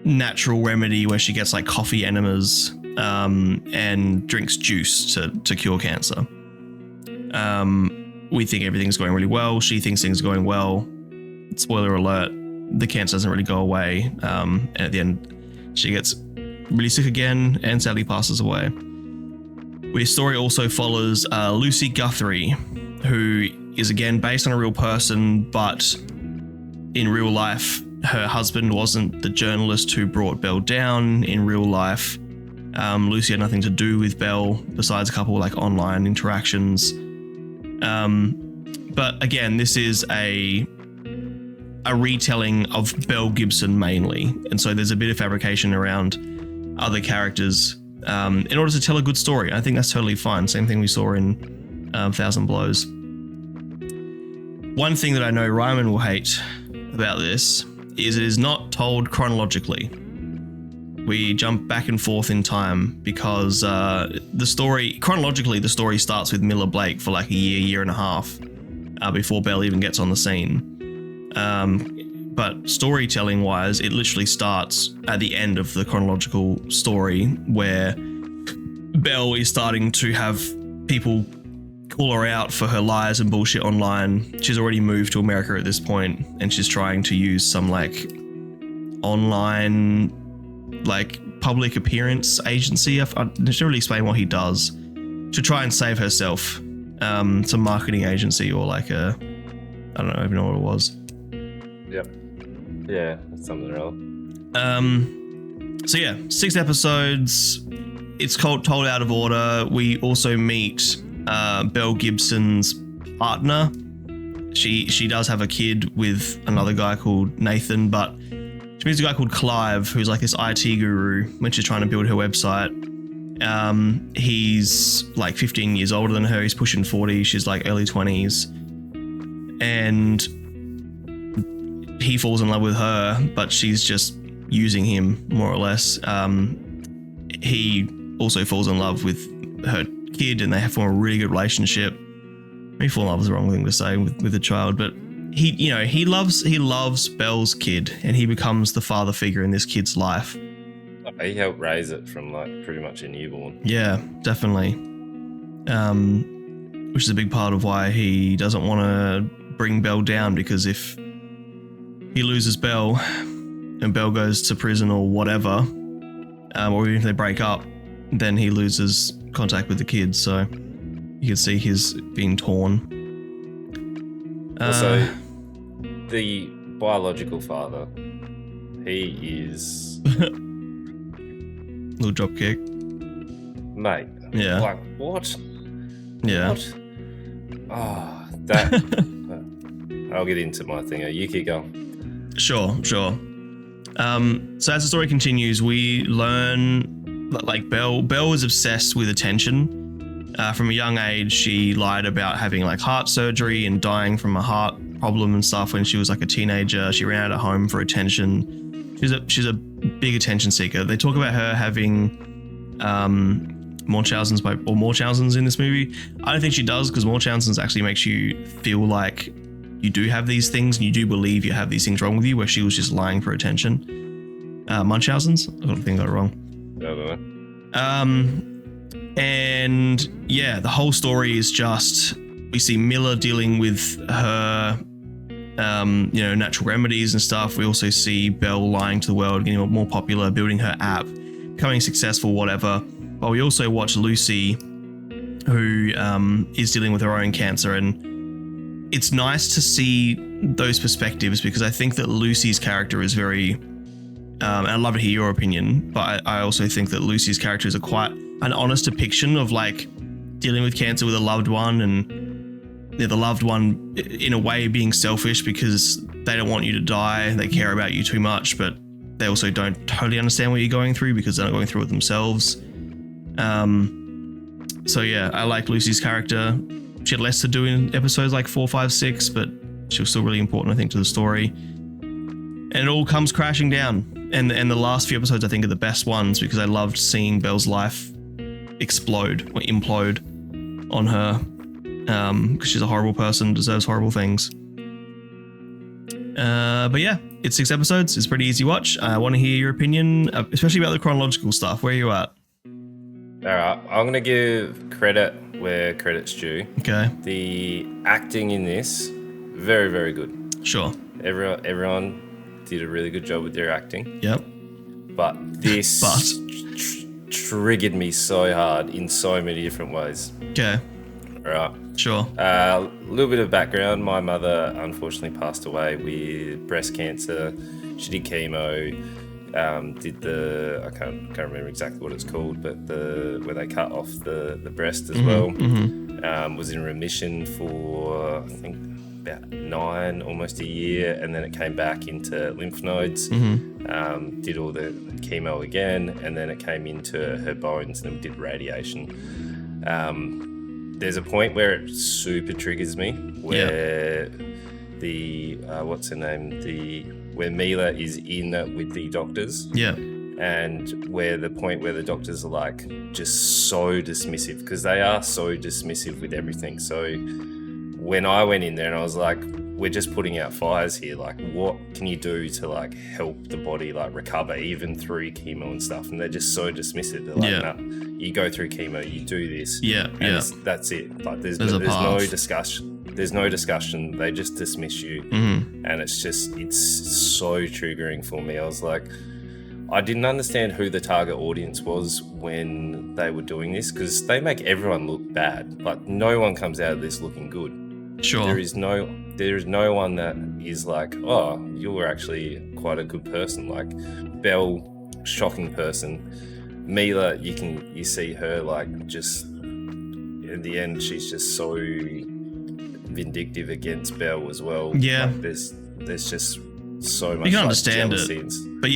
natural remedy where she gets like coffee enemas and drinks juice to cure cancer. We think everything's going really well. She thinks things are going well. Spoiler alert, the cancer doesn't really go away. And at the end, she gets really sick again and sadly passes away. The story also follows Lucy Guthrie, who is again based on a real person, but in real life, her husband wasn't the journalist who brought Belle down. In real life, Lucy had nothing to do with Belle besides a couple like online interactions. But again, this is a retelling of Belle Gibson mainly, and so there's a bit of fabrication around other characters in order to tell a good story. I think that's totally fine. Same thing we saw in Thousand Blows. One thing that I know Reimann will hate about this is it is not told chronologically. We jump back and forth in time because the story starts with Miller Blake for like a year and a half before Belle even gets on the scene. But storytelling wise, it literally starts at the end of the chronological story where Belle is starting to have people call her out for her lies and bullshit online. She's already moved to America at this point, and she's trying to use some like online like public appearance agency. I didn't really explain what he does to try and save herself. Some marketing agency or like I don't even know what it was. Yep. Yeah, that's something else. So yeah, 6 episodes. It's told out of order. We also meet Belle Gibson's partner. She does have a kid with another guy called Nathan, but she meets a guy called Clive, who's like this IT guru when she's trying to build her website. He's like 15 years older than her. He's pushing 40. She's like early 20s. And he falls in love with her, but she's just using him more or less. He also falls in love with her kid, and they form a really good relationship. Maybe fall in love is the wrong thing to say with the child, but he loves Belle's kid, and he becomes the father figure in this kid's life. He helped raise it from like pretty much a newborn. Yeah, definitely. Which is a big part of why he doesn't want to bring Belle down, because if he loses Belle and Belle goes to prison or whatever, or even if they break up, then he loses contact with the kids. So you can see his being torn. Also, the biological father, he is little drop kick, mate. Yeah. Like what? Yeah. What? Oh, that. I'll get into my thing. You keep going. Sure. So as the story continues, we learn that like Belle is obsessed with attention. From a young age, she lied about having like heart surgery and dying from a heart problem and stuff when she was like a teenager. She ran out of home for attention. She's a big attention seeker. They talk about her having Munchausen's in this movie. I don't think she does, because Munchausen's actually makes you feel like you do have these things and you do believe you have these things wrong with you, where she was just lying for attention. Munchausen's. I think I got it wrong. I don't know. And yeah, the whole story is just we see Miller dealing with her, natural remedies and stuff. We also see Belle lying to the world, getting more popular, building her app, becoming successful, whatever. But we also watch Lucy, who is dealing with her own cancer, and it's nice to see those perspectives because I think that Lucy's character is very, and I'd love to hear your opinion, but I also think that Lucy's character is quite an honest depiction of like dealing with cancer with a loved one, and the loved one in a way being selfish because they don't want you to die, they care about you too much, but they also don't totally understand what you're going through because they're not going through it themselves. So yeah, I like Lucy's character. She had less to do in episodes like 4, 5, 6, but she was still really important, I think, to the story. And it all comes crashing down. And the last few episodes, I think, are the best ones because I loved seeing Belle's life explode or implode on her because she's a horrible person, deserves horrible things. But yeah, it's 6 episodes. It's a pretty easy watch. I want to hear your opinion, especially about the chronological stuff. Where are you at? All right, I'm going to give credit where credit's due. Okay. The acting in this, very, very good. Sure. Everyone did a really good job with their acting. Yep. But this triggered me so hard in so many different ways. Okay. All right. Sure. A little bit of background. My mother unfortunately passed away with breast cancer. She did chemo. Did I can't remember exactly what it's called, but where they cut off the breast as well. Mm-hmm. Was in remission for I think about 9, almost a year, and then it came back into lymph nodes. Mm-hmm. Did all the chemo again, and then it came into her bones, and then did radiation. There's a point where it super triggers me, where what's her name? Where Mila is in with the doctors. Yeah. And where the point where the doctors are like just so dismissive, because they are so dismissive with everything. So when I went in there and I was like, we're just putting out fires here. Like, what can you do to like help the body like recover even through chemo and stuff? And they're just so dismissive. They're like, no, you go through chemo, you do this. Yeah. And that's it. Like there's no discussion. There's no discussion. They just dismiss you. Mm-hmm. And it's so triggering for me. I was like, I didn't understand who the target audience was when they were doing this, because they make everyone look bad. Like no one comes out of this looking good. Sure. There is no one that is like, oh, you were actually quite a good person. Like Belle, shocking person. Mila, you see her like just in the end, she's just so vindictive against Belle as well. Yeah. Like there's just so much. You can understand it. But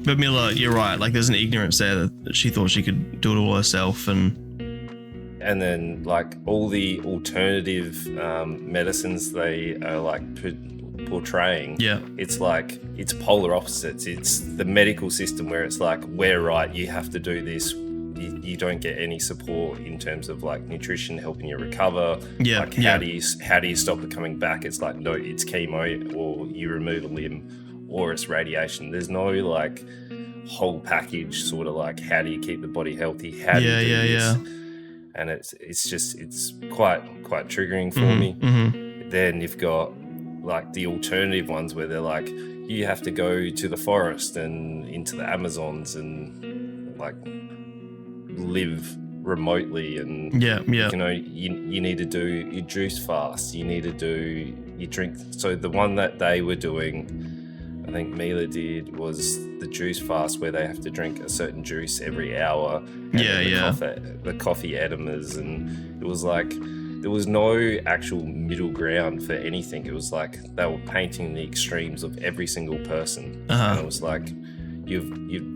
but Miller, you're right. Like there's an ignorance there that she thought she could do it all herself, and then like all the alternative medicines they are like portraying. Yeah. It's like it's polar opposites. It's the medical system where it's like, we're right, you have to do this. You don't get any support in terms of like nutrition helping you recover. Yeah. Like how do you stop it coming back? It's like, no, it's chemo, or you remove a limb, or it's radiation. There's no like whole package sort of like, how do you keep the body healthy? How do you do this? Yeah. And it's quite triggering for me. Mm-hmm. Then you've got like the alternative ones where they're like, you have to go to the forest and into the Amazons and like live remotely, and you need to do your juice fast, you need to do your drink. So the one that they were doing, I think Mila did, was the juice fast where they have to drink a certain juice every hour. The coffee enemas, and it was like there was no actual middle ground for anything. It was like they were painting the extremes of every single person. And it was like, you're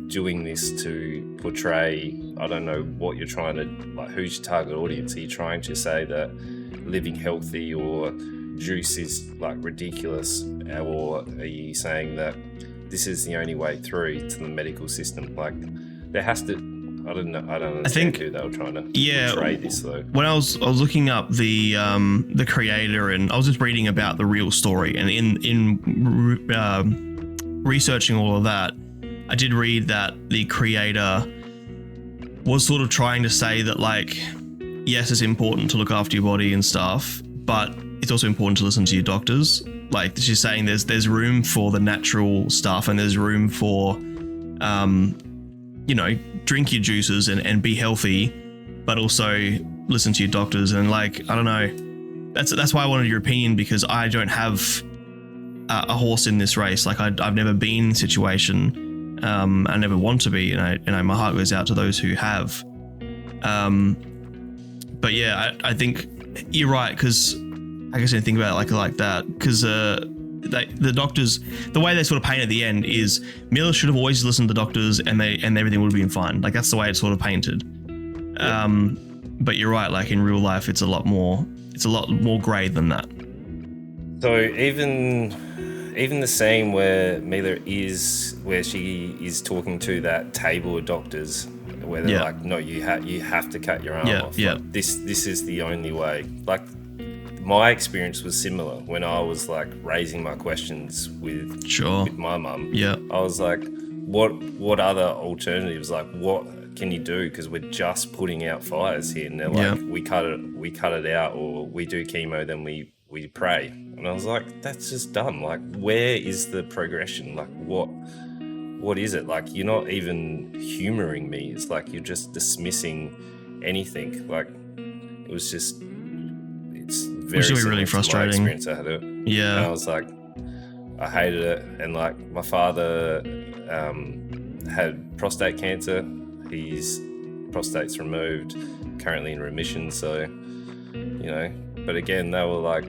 doing this to portray, I don't know what you're trying to, like, who's your target audience? Are you trying to say that living healthy or juice is like ridiculous, or are you saying that this is the only way through to the medical system? Like there has to, I don't understand who they were trying to portray this though. When I was looking up the creator, and I was just reading about the real story, and in researching all of that, I did read that the creator was sort of trying to say that, like, yes, it's important to look after your body and stuff, but it's also important to listen to your doctors. Like, she's saying there's room for the natural stuff, and there's room for, drink your juices and be healthy, but also listen to your doctors. And, like, I don't know, that's why I wanted your opinion, because I don't have a horse in this race. Like, I've never been in a situation. I never want to be, and my heart goes out to those who have. But yeah, I think you're right, because I guess I didn't think about it like that, because the doctors, the way they sort of paint at the end is Miller should have always listened to the doctors, and everything would have been fine. Like, that's the way it's sort of painted. Yeah. But you're right. Like, in real life, it's a lot more grey than that. So even the scene where she is talking to that table of doctors, where they're like, no, you have to cut your arm off. Yeah. Like, this is the only way. Like, my experience was similar when I was, like, raising my questions with my mum. Yeah. I was like, what other alternatives? Like, what can you do? Because we're just putting out fires here. And they're like, we cut it out, or we do chemo, then we pray. And I was like, that's just dumb. Like, where is the progression? Like, what is it? Like, you're not even humoring me. It's like you're just dismissing anything. Like, it's very really frustrating. My experience I had it. Yeah. And I was like, I hated it. And, like, my father had prostate cancer. His prostate's removed, currently in remission. So, but again, they were like,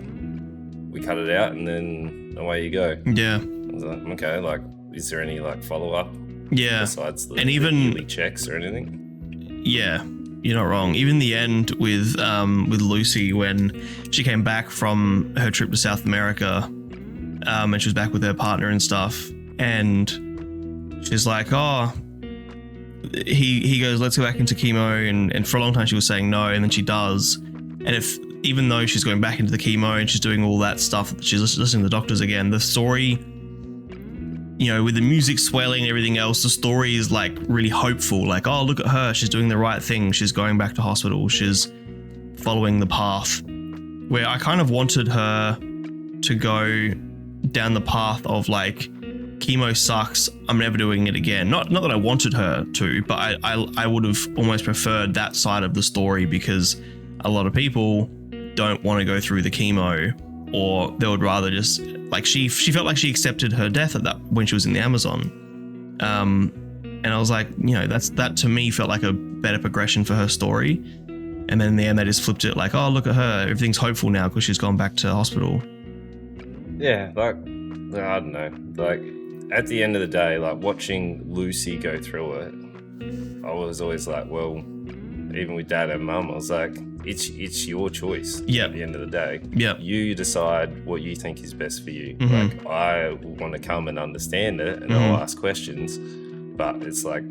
we cut it out and then away you go. Yeah. I was like, okay, like, is there any, like, follow-up? Yeah. Besides the even yearly checks or anything? Yeah, you're not wrong. Even the end with Lucy, when she came back from her trip to South America, and she was back with her partner and stuff, and she's like, he goes, let's go back into chemo, and for a long time she was saying no, and then she does. And even though she's going back into the chemo and she's doing all that stuff, she's listening to the doctors again, the story, with the music swelling and everything else, the story is, like, really hopeful. Like, oh, look at her, she's doing the right thing, she's going back to hospital, she's following the path. Where I kind of wanted her to go down the path of, like, chemo sucks, I'm never doing it again. Not that I wanted her to, but I would have almost preferred that side of the story, because a lot of people don't want to go through the chemo, or they would rather just, like, she felt like she accepted her death at that when she was in the Amazon. And I was like, that to me felt like a better progression for her story. And then in the end, they just flipped it like, oh, look at her, everything's hopeful now because she's gone back to hospital. Yeah, like, I don't know, like, at the end of the day, like, watching Lucy go through it, I was always like, well, even with Dad and Mum, I was like, it's your choice. Yep. At the end of the day. Yep. You decide what you think is best for you. Mm-hmm. Like, I want to come and understand it, and I'll ask questions, but it's like,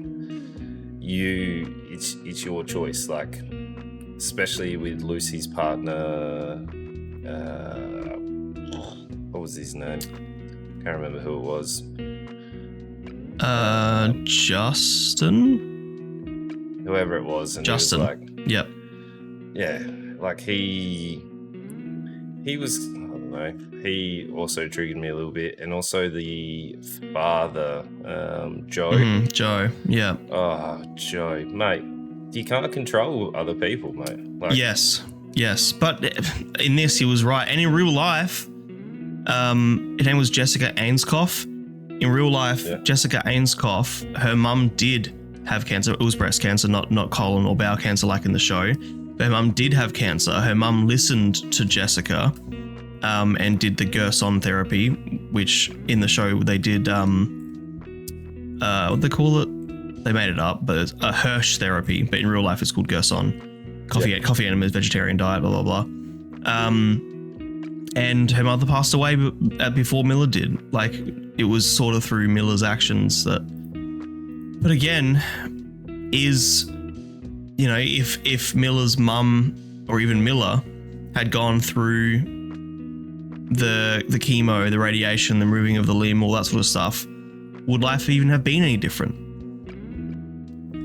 it's your choice. Like, especially with Lucy's partner, what was his name? Can't remember who it was. Justin? Whoever it was. And Justin. He was like, yep. Yeah, like, he was, I don't know, he also triggered me a little bit. And also the father, Joe. Joe, yeah. Oh, Joe, mate, you can't control other people, mate. Like, yes, but in this he was right. And in real life, her name was Jessica Ainscough. In real life, Jessica Ainscough, her mum did have cancer. It was breast cancer, not colon or bowel cancer like in the show. But her mum did have cancer. Her mum listened to Jessica and did the Gerson therapy, which in the show they did, what they call it? They made it up, but it's a Hirsch therapy. But in real life, it's called Gerson. Coffee enemas, vegetarian diet, blah, blah, blah. And her mother passed away before Miller did. Like, it was sort of through Miller's actions that... But again, if Miller's mum, or even Miller, had gone through the chemo, the radiation, the removing of the limb, all that sort of stuff, would life even have been any different?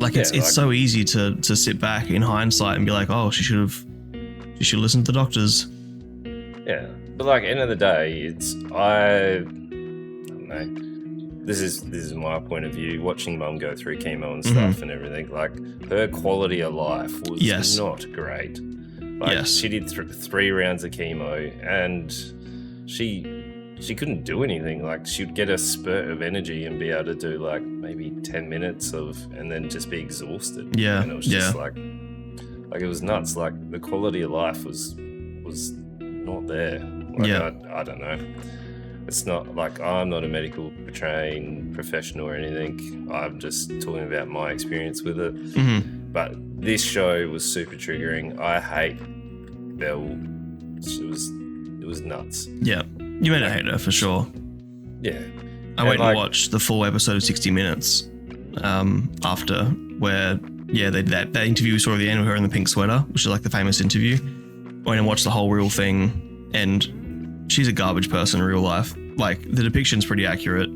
Like it's so easy to sit back in hindsight and be like, oh, she should listen to the doctors. Yeah, but like end of the day, I don't know. This is my point of view. Watching Mum go through chemo and stuff and everything, like her quality of life was not great. Like she did 3 rounds of chemo, and she couldn't do anything. Like she'd get a spurt of energy and be able to do like maybe 10 minutes and then just be exhausted. Yeah, and it was just like it was nuts. Like the quality of life was not there. Like, I don't know. It's not like I'm not a medical trained professional or anything. I'm just talking about my experience with it. But this show was super triggering. I hate Belle. It was nuts. Yeah, you made a hater for sure. Yeah. I went and watched the full episode of 60 Minutes after, where they did that interview we saw at the end of her in the pink sweater, which is like the famous interview. I went and watched the whole real thing, and she's a garbage person in real life. Like, the depiction's pretty accurate.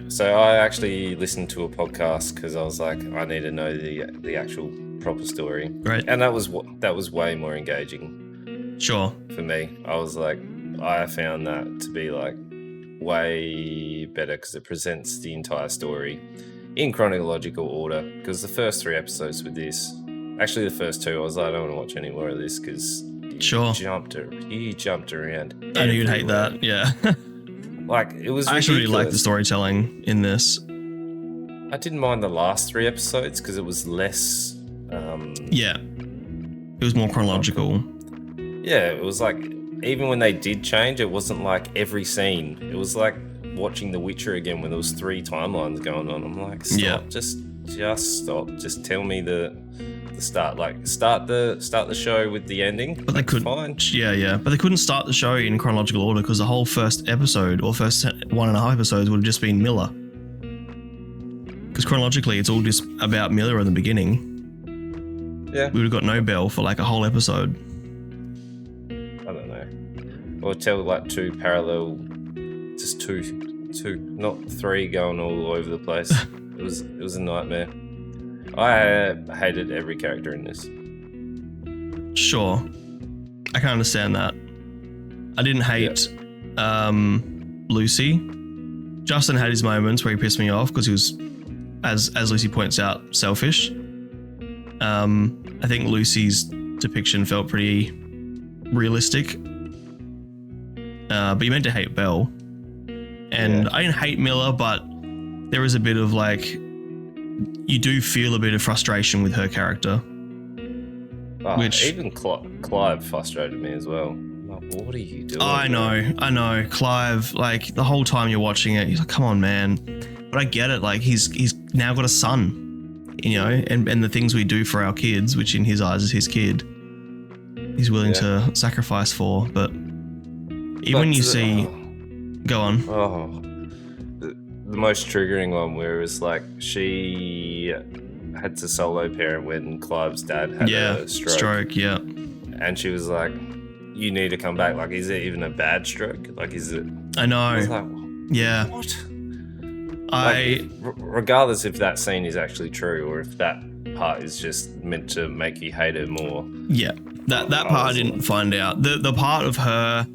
So I actually listened to a podcast because I was like, I need to know the actual proper story. Right. And that was way more engaging. Sure. For me, I was like, I found that to be like way better because it presents the entire story in chronological order. Because the first 3 episodes with this, actually the first 2, I was like, I don't want to watch any more of this because he jumped around. I knew you'd hate that. Yeah. Like it was. I actually really liked the storytelling in this. I didn't mind the last 3 episodes because it was less. It was more chronological. Yeah, it was like even when they did change, it wasn't like every scene. It was like watching The Witcher again when there was 3 timelines going on. I'm like, stop, just stop. Just tell me the start. Like start the show with the ending. But they couldn't. Fine. Yeah. But they couldn't start the show in chronological order because the whole first episode or first 1.5 episodes would have just been Miller. Because chronologically, it's all just about Miller in the beginning. Yeah. We would have got no Belle for like a whole episode. I don't know. Or tell like 2 parallel, just two, not 3 going all over the place. It was a nightmare. I hated every character in this. Sure. I can understand that. I didn't hate Lucy. Justin had his moments where he pissed me off because he was, as Lucy points out, selfish. I think Lucy's depiction felt pretty realistic. But you meant to hate Belle. And I didn't hate Miller, but there was a bit of like, you do feel a bit of frustration with her character. Which even Clive frustrated me as well. Like, what are you doing? I know. Clive, like the whole time you're watching it, he's like, come on, man. But I get it. Like he's now got a son, you know, and the things we do for our kids, which in his eyes is his kid, he's willing to sacrifice for. But even when you see, go on. Oh. The most triggering one where it was like she had to solo parent when Clive's dad had a stroke. And she was like, you need to come back. Like, is it even a bad stroke? Like, is it? I know. I was like, what? Regardless if that scene is actually true or if that part is just meant to make you hate her more. Yeah, that part I didn't find out. The part of her,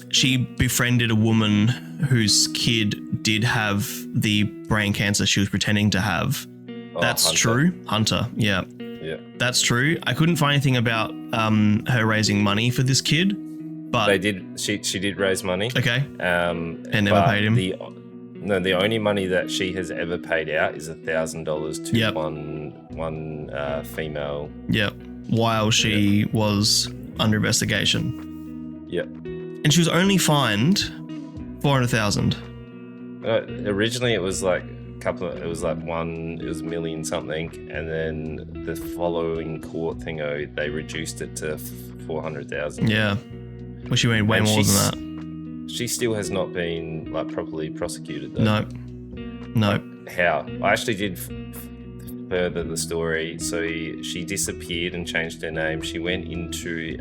she befriended a woman whose kid did have the brain cancer she was pretending to have. That's Hunter. true. Hunter, yeah. That's true. I couldn't find anything about her raising money for this kid, but they did. She did raise money. Okay. And never paid him. The only money that she has ever paid out is $1,000 to one female. Yep. While she was under investigation. Yep. And she was only fined $400,000. Originally, it was like it was $1 million something, and then the following court thingo, they reduced it to 400,000. Yeah, well, she made way more than that. She still has not been like properly prosecuted though. No. How? I actually did further the story. So she disappeared and changed her name. She went into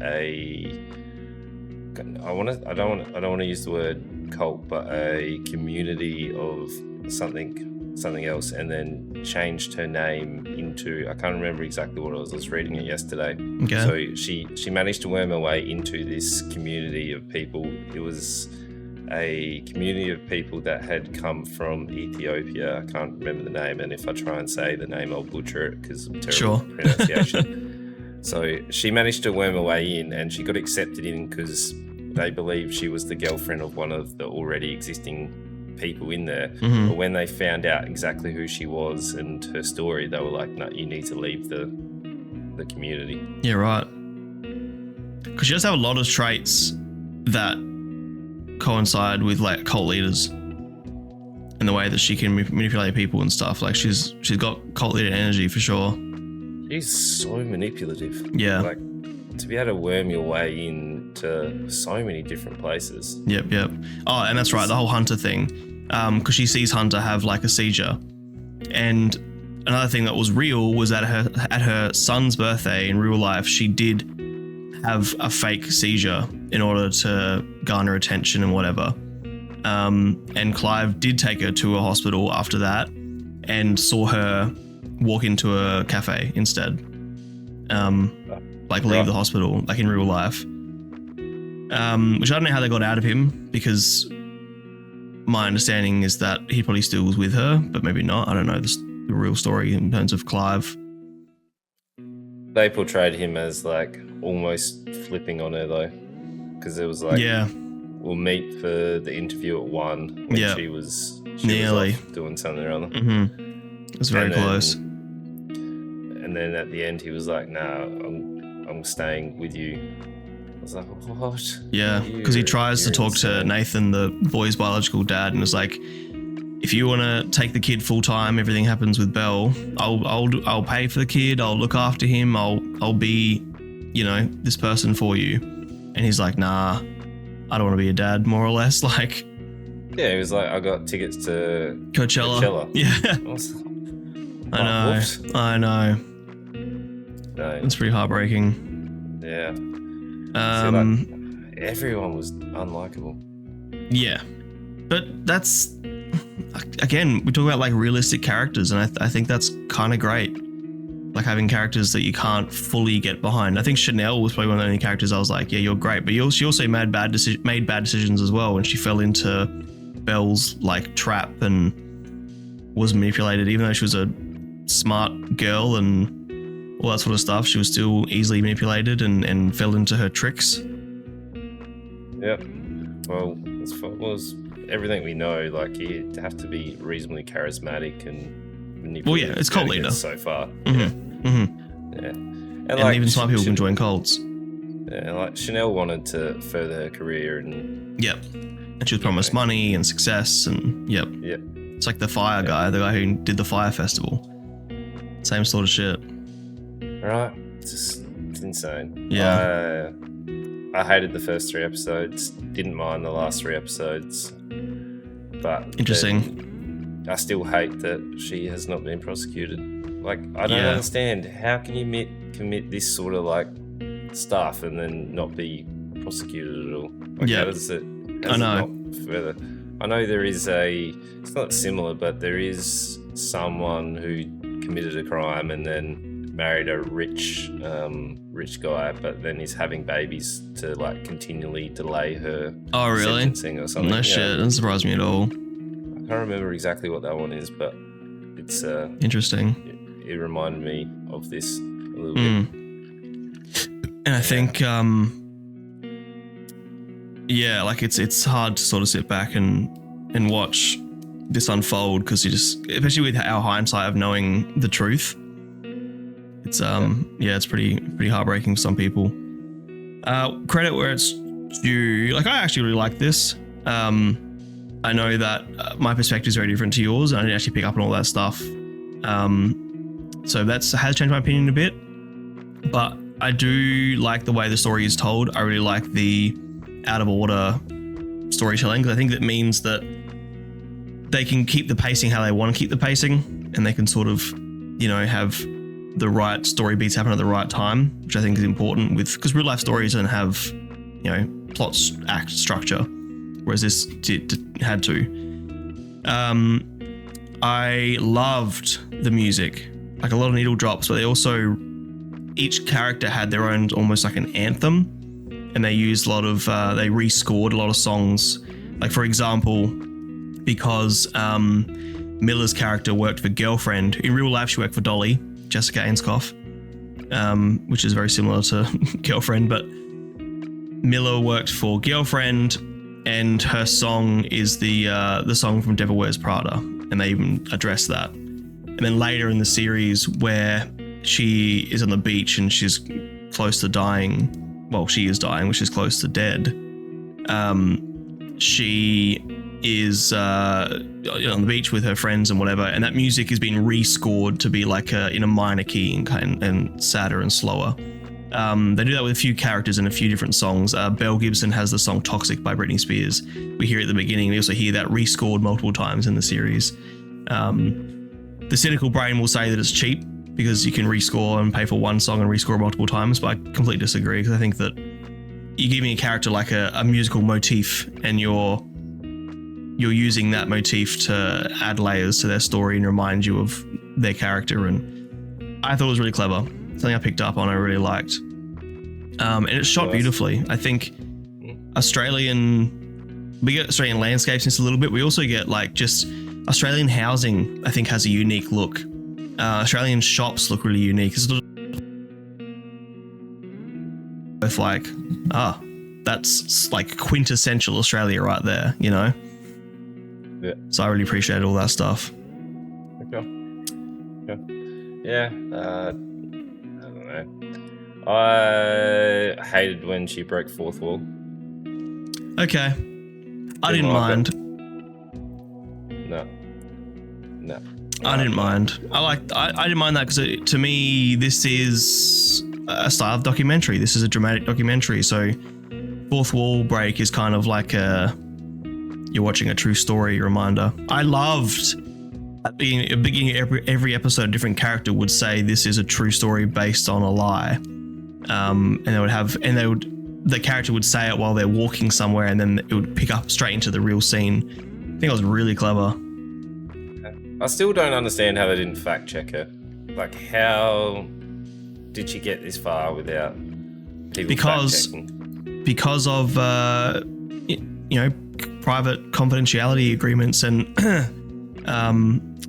I don't want to use the word cult, but a community of something else, and then changed her name into, I can't remember exactly what it was. I was reading it yesterday. Okay. So she managed to worm her way into this community of people. It was a community of people that had come from Ethiopia. I can't remember the name, and if I try and say the name, I'll butcher it because I'm terrible at pronunciation. So she managed to worm her way in, and she got accepted in because they believed she was the girlfriend of one of the already existing people in there. But when they found out exactly who she was and her story, they were like, no, you need to leave the community. Yeah, right. Because she does have a lot of traits that coincide with like cult leaders and the way that she can manipulate people and stuff. Like she's got cult leader energy for sure. She's so manipulative. Yeah. Like to be able to worm your way into so many different places. Yep. Oh, and that's right, the whole Hunter thing. Because she sees Hunter have like a seizure. And another thing that was real was that at her son's birthday in real life, she did have a fake seizure in order to garner attention and whatever. And Clive did take her to a hospital after that and saw her walk into a cafe instead. Like leave the hospital, like in real life. Which I don't know how they got out of him, because my understanding is that he probably still was with her, but maybe not. I don't know the real story in terms of Clive. They portrayed him as like almost flipping on her though, because it was like, we'll meet for the interview at 1 when she was nearly off doing something or other. It was very close. And then at the end, he was like, "No, I'm staying with you." I was like, "What?" Yeah, because he tries to talk to Nathan, the boy's biological dad, and is like, if you want to take the kid full time, everything happens with Belle. I'll pay for the kid. I'll look after him. I'll be, this person for you. And he's like, nah, I don't want to be a dad, more or less. Like, yeah, he was like, I got tickets to Coachella. Yeah, I know. No. It's pretty heartbreaking. Yeah. Everyone was unlikable. Yeah, but that's, again, we talk about like realistic characters, and I think that's kind of great. Like having characters that you can't fully get behind. I think Chanel was probably one of the only characters I was like, yeah, you're great. But she also made bad decisions as well, and she fell into Belle's like trap and was manipulated. Even though she was a smart girl and all that sort of stuff, she was still easily manipulated and fell into her tricks. Yep. Well, as far as everything we know, like you have to be reasonably charismatic and manipulative. Well, yeah, it's cult leader so far. Yeah. And like, even smart people can join cults. Yeah, like Chanel wanted to further her career and. Yep. And she was promised money and success and yep. It's like the fire guy, the guy who did the fire festival. Same sort of shit. Right. It's insane. Yeah. I hated the first 3 episodes. Didn't mind the last 3 episodes. But interesting. I still hate that she has not been prosecuted. Like, I don't understand. How can you commit this sort of like stuff and then not be prosecuted at all? Like, how does it? I know. Not further. I know there is it's not similar, but there is someone who committed a crime and then married a rich guy, but then he's having babies to like continually delay her sentencing or something. No shit, doesn't surprise me at all. I can't remember exactly what that one is, but it's interesting. It reminded me of this a little bit. And I think like it's hard to sort of sit back and watch this unfold, because you just, especially with our hindsight of knowing the truth, it's it's pretty heartbreaking for some people. Credit where it's due. Like, I actually really like this. I know that my perspective is very different to yours, and I didn't actually pick up on all that stuff. So that has changed my opinion a bit. But I do like the way the story is told. I really like the out of order storytelling, because I think that means that they can keep the pacing how they want to keep the pacing, and they can sort of, have the right story beats happen at the right time, which I think is important because real life stories don't have plot act structure, whereas this had to. I loved the music, like a lot of needle drops, but they also, each character had their own, almost like an anthem, and they used a lot of, they rescored a lot of songs. Like for example, because Miller's character worked for Girlfriend, in real life she worked for Dolly, Jessica Ainscough, which is very similar to Girlfriend, but Miller worked for Girlfriend, and her song is the song from Devil Wears Prada, and they even address that. And then later in the series, where she is on the beach and she's close to dying, well, she is dying, which is close to dead. She is on the beach with her friends and whatever, and that music has been rescored to be like in a minor key and sadder and slower. They do that with a few characters in a few different songs. Belle Gibson has the song Toxic by Britney Spears. We hear it at the beginning. We also hear that rescored multiple times in the series. The cynical brain will say that it's cheap because you can rescore and pay for one song and rescore multiple times, but I completely disagree, because I think that you give me a character like a musical motif, and you're using that motif to add layers to their story and remind you of their character, and I thought it was really clever. Something I picked up on, I really liked. And it's shot beautifully. I think we get Australian landscapes just a little bit. We also get like just Australian housing, I think, has a unique look. Australian shops look really unique. It's both like, that's like quintessential Australia right there, Yeah. So I really appreciate all that stuff. Okay. Yeah. I don't know. I hated when she broke fourth wall. Okay. I didn't mind. No. I didn't mind. I didn't mind that, because to me, this is a style of documentary. This is a dramatic documentary. So fourth wall break is kind of like you're watching a true story reminder. I loved at the beginning of every episode, a different character would say this is a true story based on a lie. And the character would say it while they're walking somewhere, and then it would pick up straight into the real scene. I think it was really clever. I still don't understand how they didn't fact check her. Like, how did she get this far without people fact checking? Because of private confidentiality agreements and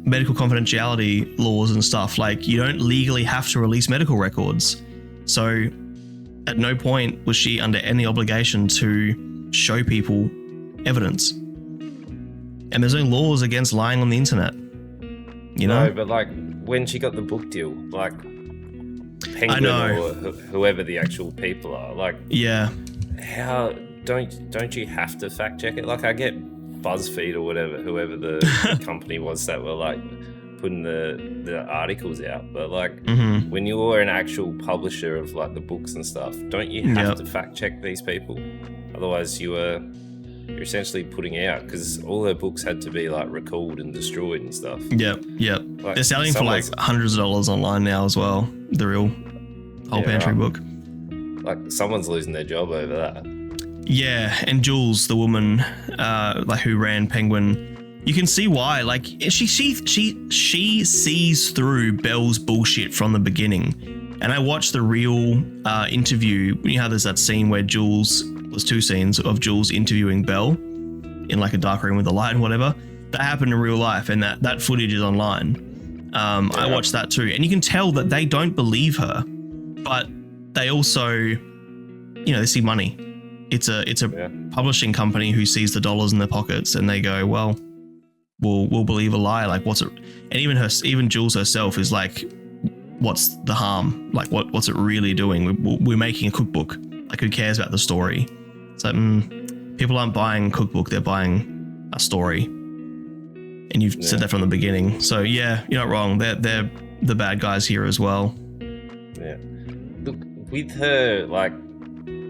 medical confidentiality laws and stuff. Like, you don't legally have to release medical records. So at no point was she under any obligation to show people evidence. And there's no laws against lying on the internet. No, but like when she got the book deal, like Penguin or whoever the actual people are, like, yeah, how don't you have to fact check it? Like, I get BuzzFeed or whoever the company was that were like putting the articles out, but like when you're an actual publisher of like the books and stuff, don't you have to fact check these people? Otherwise you're essentially putting out, because all her books had to be like recalled and destroyed and stuff. Yep. Like, they're selling for like hundreds of dollars online now as well, the real whole pantry book. Like, someone's losing their job over that. Yeah, and Jules, the woman like who ran Penguin, you can see why. Like, she sees through Belle's bullshit from the beginning. And I watched the real interview. You know how there's that scene where there's two scenes of Jules interviewing Belle in like a dark room with a light and whatever. That happened in real life, and that footage is online. I watched that too, and you can tell that they don't believe her, but they also, they see money. It's a publishing company who sees the dollars in their pockets, and they go, well, we'll believe a lie. Like, what's it? And even Jules herself is like, what's the harm? Like, what's it really doing? We're making a cookbook. Like, who cares about the story? It's like, people aren't buying a cookbook, they're buying a story. And you've said that from the beginning. So yeah, you're not wrong. They're the bad guys here as well. Yeah. Look, with her, like,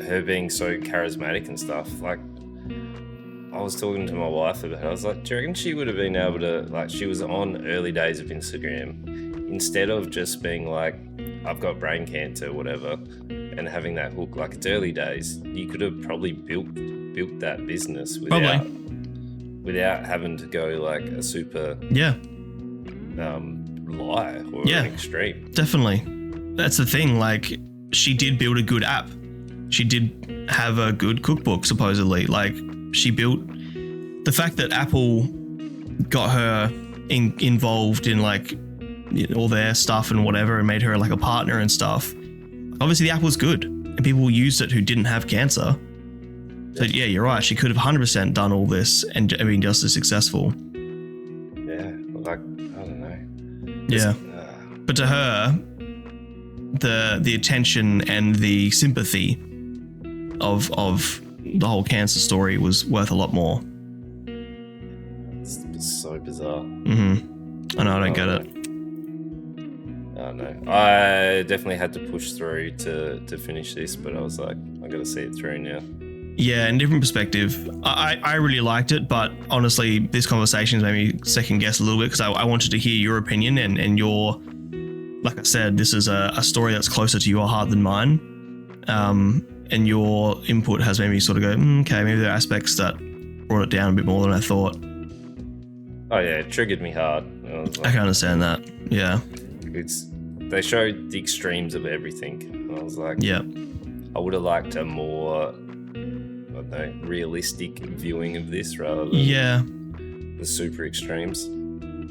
her being so charismatic and stuff, like, I was talking to my wife about it. I was like, do you reckon she would have been able to, like, she was on early days of Instagram, instead of just being like, I've got brain cancer, whatever, and having that hook, like it's early days, you could have probably built that business without having to go like a super lie or an extreme. Definitely. That's the thing. Like, she did build a good app. She did have a good cookbook, supposedly. Like, she built the fact that Apple got her involved in like all their stuff and whatever, and made her like a partner and stuff. Obviously, the app was good, and people used it who didn't have cancer. So yeah, you're right. She could have 100% done all this and been just as successful. Yeah, like I don't know. Yeah, but to her, the attention and the sympathy of the whole cancer story was worth a lot more. It's so bizarre. I know, I don't get it. I don't know. I definitely had to push through to finish this, but I was like, I got to see it through now. Yeah, in different perspective. I really liked it, but honestly, this conversation has made me second guess a little bit because I wanted to hear your opinion and your, like I said, this is a story that's closer to your heart than mine. And your input has made me sort of go, okay, maybe there are aspects that brought it down a bit more than I thought. Oh yeah, it triggered me hard. I can understand that. Yeah. They showed the extremes of everything. And I was like, I would have liked a more, realistic viewing of this rather than the super extremes.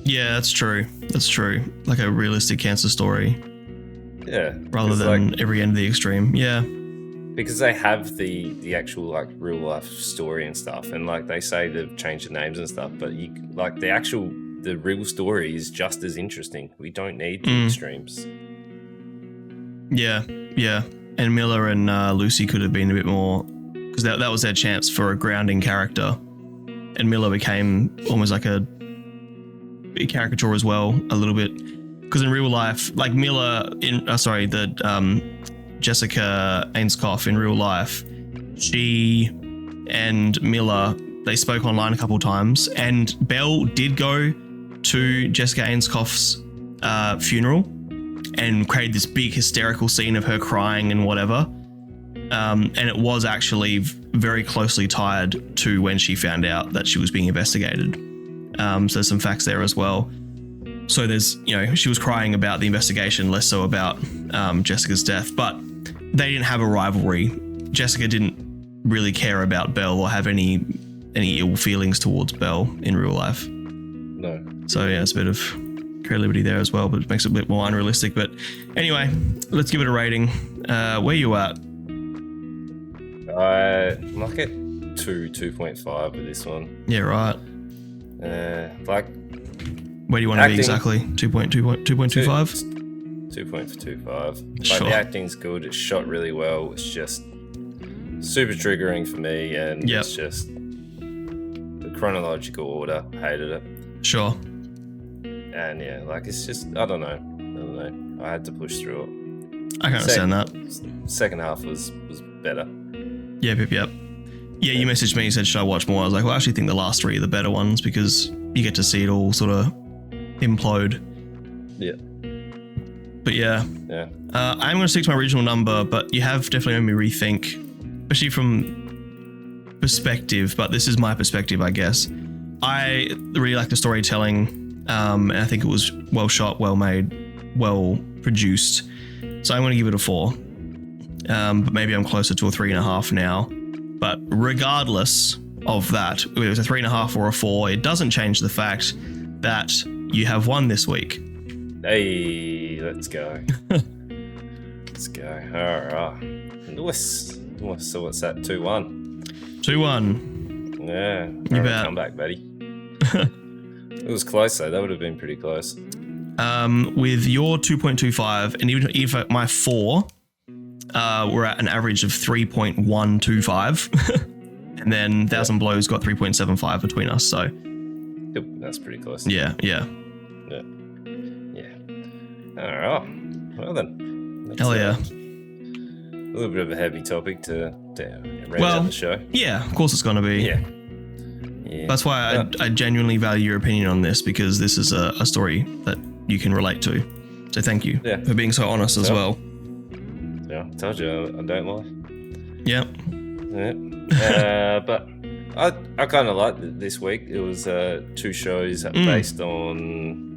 Yeah, that's true. That's true. Like a realistic cancer story. Yeah. Rather than like, every end of the extreme. Yeah. Because they have the actual like real life story and stuff, and like they say they've changed the names and stuff, but you like the real story is just as interesting. We don't need the extremes. Yeah. And Miller and Lucy could have been a bit more, because that was their chance for a grounding character, and Miller became almost like a caricature as well, a little bit, because in real life, like Miller Jessica Ainscough in real life, she and Miller, they spoke online a couple times, and Belle did go to Jessica Ainscough's funeral and created this big hysterical scene of her crying and whatever. And it was actually very closely tied to when she found out that she was being investigated. So there's some facts there as well. So there's, she was crying about the investigation, less so about Jessica's death, but they didn't have a rivalry. Jessica didn't really care about Belle or have any ill feelings towards Belle in real life. No. So yeah, it's a bit of creativity there as well, but it makes it a bit more unrealistic. But anyway, let's give it a rating. Where you at? I'm like at 2.5 with this one. Yeah, right. Like, where do you want to be exactly? 2.25? 2.25. Sure. The acting's good. It's shot really well. It's just super triggering for me, and it's just the chronological order. Hated it. Sure. And yeah, like it's just I don't know. I had to push through it. I can understand that. Second half was better. Yep. Yeah, you messaged me, you said, should I watch more? I was like, well, I actually think the last three are the better ones because you get to see it all sort of implode. Yeah. But yeah. I'm going to stick to my original number, but you have definitely made me rethink, especially from perspective, but this is my perspective, I guess. I really like the storytelling, and I think it was well shot, well made, well produced. So I'm going to give it a 4. But maybe I'm closer to a 3.5 now. But regardless of that, whether it's a 3.5 or a 4, it doesn't change the fact that you have won this week. Hey, let's go. Let's go. All right. Lewis. So what's that? 2-1. 2-1. Yeah. You bet. Come back, buddy. It was close though. That would have been pretty close. With your 2.25 and even if my 4, we're at an average of 3.125. And then 1,000 Blows got 3.75 between us. So Yep, that's pretty close. Yeah. All right. Well then. Hell yeah. A little bit of a heavy topic to round out the show. Yeah, of course it's going to be. Yeah. That's why I genuinely value your opinion on this, because this is a story that you can relate to. So thank you for being so honest as well. Yeah, I told you I don't lie. Yep. Yeah. But I kind of liked it this week. It was 2 shows based on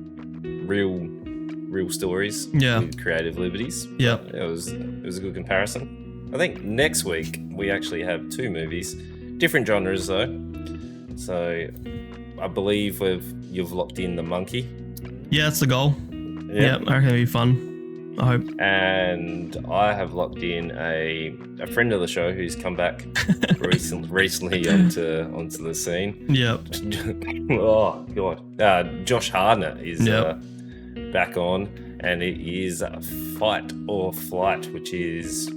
real stories with creative liberties. Yeah. It was a good comparison. I think next week we actually have 2 movies, different genres though. So I believe you've locked in The Monkey. Yeah, that's the goal. Yeah, I reckon it'll be fun. I hope. And I have locked in a friend of the show who's come back recently onto the scene. Yep. Oh god. Josh Hartnett is back on, and it is Fight or Flight, which is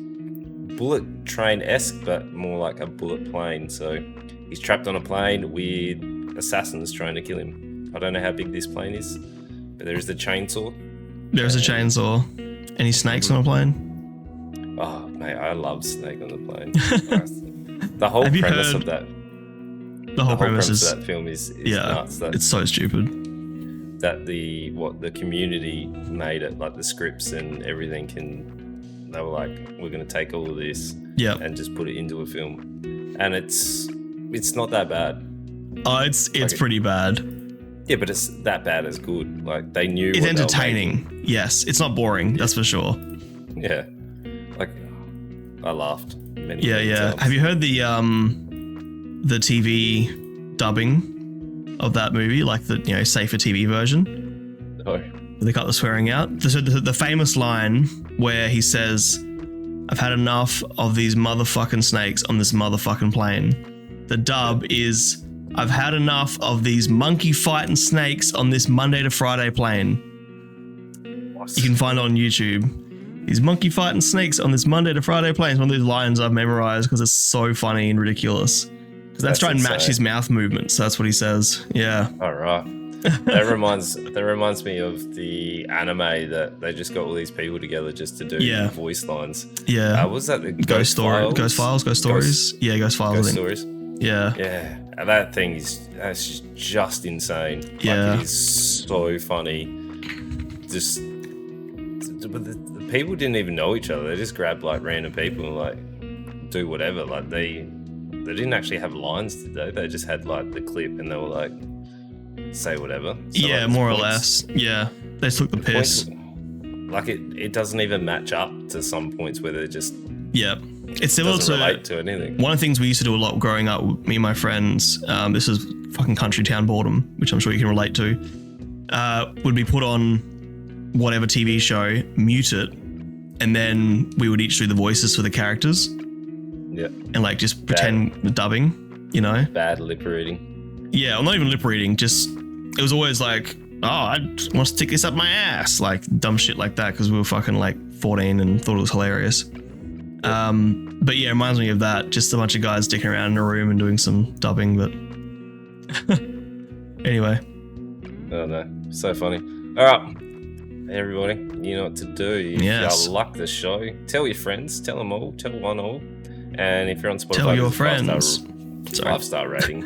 bullet train-esque, but more like a bullet plane. So he's trapped on a plane with assassins trying to kill him. I don't know how big this plane is, but there is the chainsaw. There's a chainsaw. Any snakes on a plane? Oh, mate, I love Snake on the Plane. The whole premise of that. The whole premise of that film is nuts. It's so stupid. That the community made it, like the scripts and everything they were like, we're going to take all of this and just put it into a film. And it's not that bad. Oh, it's pretty bad. Yeah, but it's that bad as good. Like, they knew it's entertaining. Yes, it's not boring. That's for sure. Yeah, like I laughed many times. Have you heard the TV dubbing of that movie, like the safer TV version? No. They cut the swearing out. The famous line where he says, "I've had enough of these motherfucking snakes on this motherfucking plane." The dub is, "I've had enough of these monkey fighting snakes on this Monday to Friday plane." You can find it on YouTube. These monkey fighting snakes on this Monday to Friday plane. It's one of those lines I've memorized because it's so funny and ridiculous. Because that's trying to match his mouth movements. So that's what he says. Yeah. All right. That reminds me of the anime that they just got all these people together just to do voice lines. Yeah. Was that the Ghost Files? Ghost Stories? Ghost Files. Ghost Stories. Yeah. Yeah. And that thing that's just insane. Yeah. Like, it is so funny. But the people didn't even know each other. They just grabbed like random people and like do whatever. Like they didn't actually have lines, did they? They just had like the clip and they were like, say whatever. So, yeah, like, more or less. Yeah. They took the piss. Like it doesn't even match up to some points where they're just it's similar to relate to anything. One of the things we used to do a lot growing up, me and my friends, this is fucking country town boredom, which I'm sure you can relate to, would be put on whatever TV show, mute it, and then we would each do the voices for the characters. Yeah. And like just pretend the dubbing, Bad lip reading. Yeah, well, not even lip reading, just it was always like, oh, I just want to stick this up my ass, like dumb shit like that, because we were fucking like 14 and thought it was hilarious. But yeah, it reminds me of that, just a bunch of guys sticking around in a room and doing some dubbing, but anyway. Oh no, so funny. All right, everybody, you know what to do. If you like the show, tell your friends, tell them all, tell one all. And if you're on Spotify, tell your friends. 5-star rating.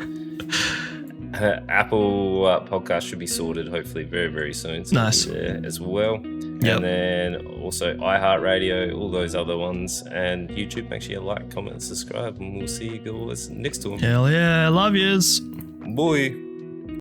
Apple podcast should be sorted hopefully very, very soon. So nice. It'll be there as well. And then also iHeartRadio, all those other ones. And YouTube, make sure you like, comment, and subscribe. And we'll see you guys next time. Hell yeah. Love yous. Boy.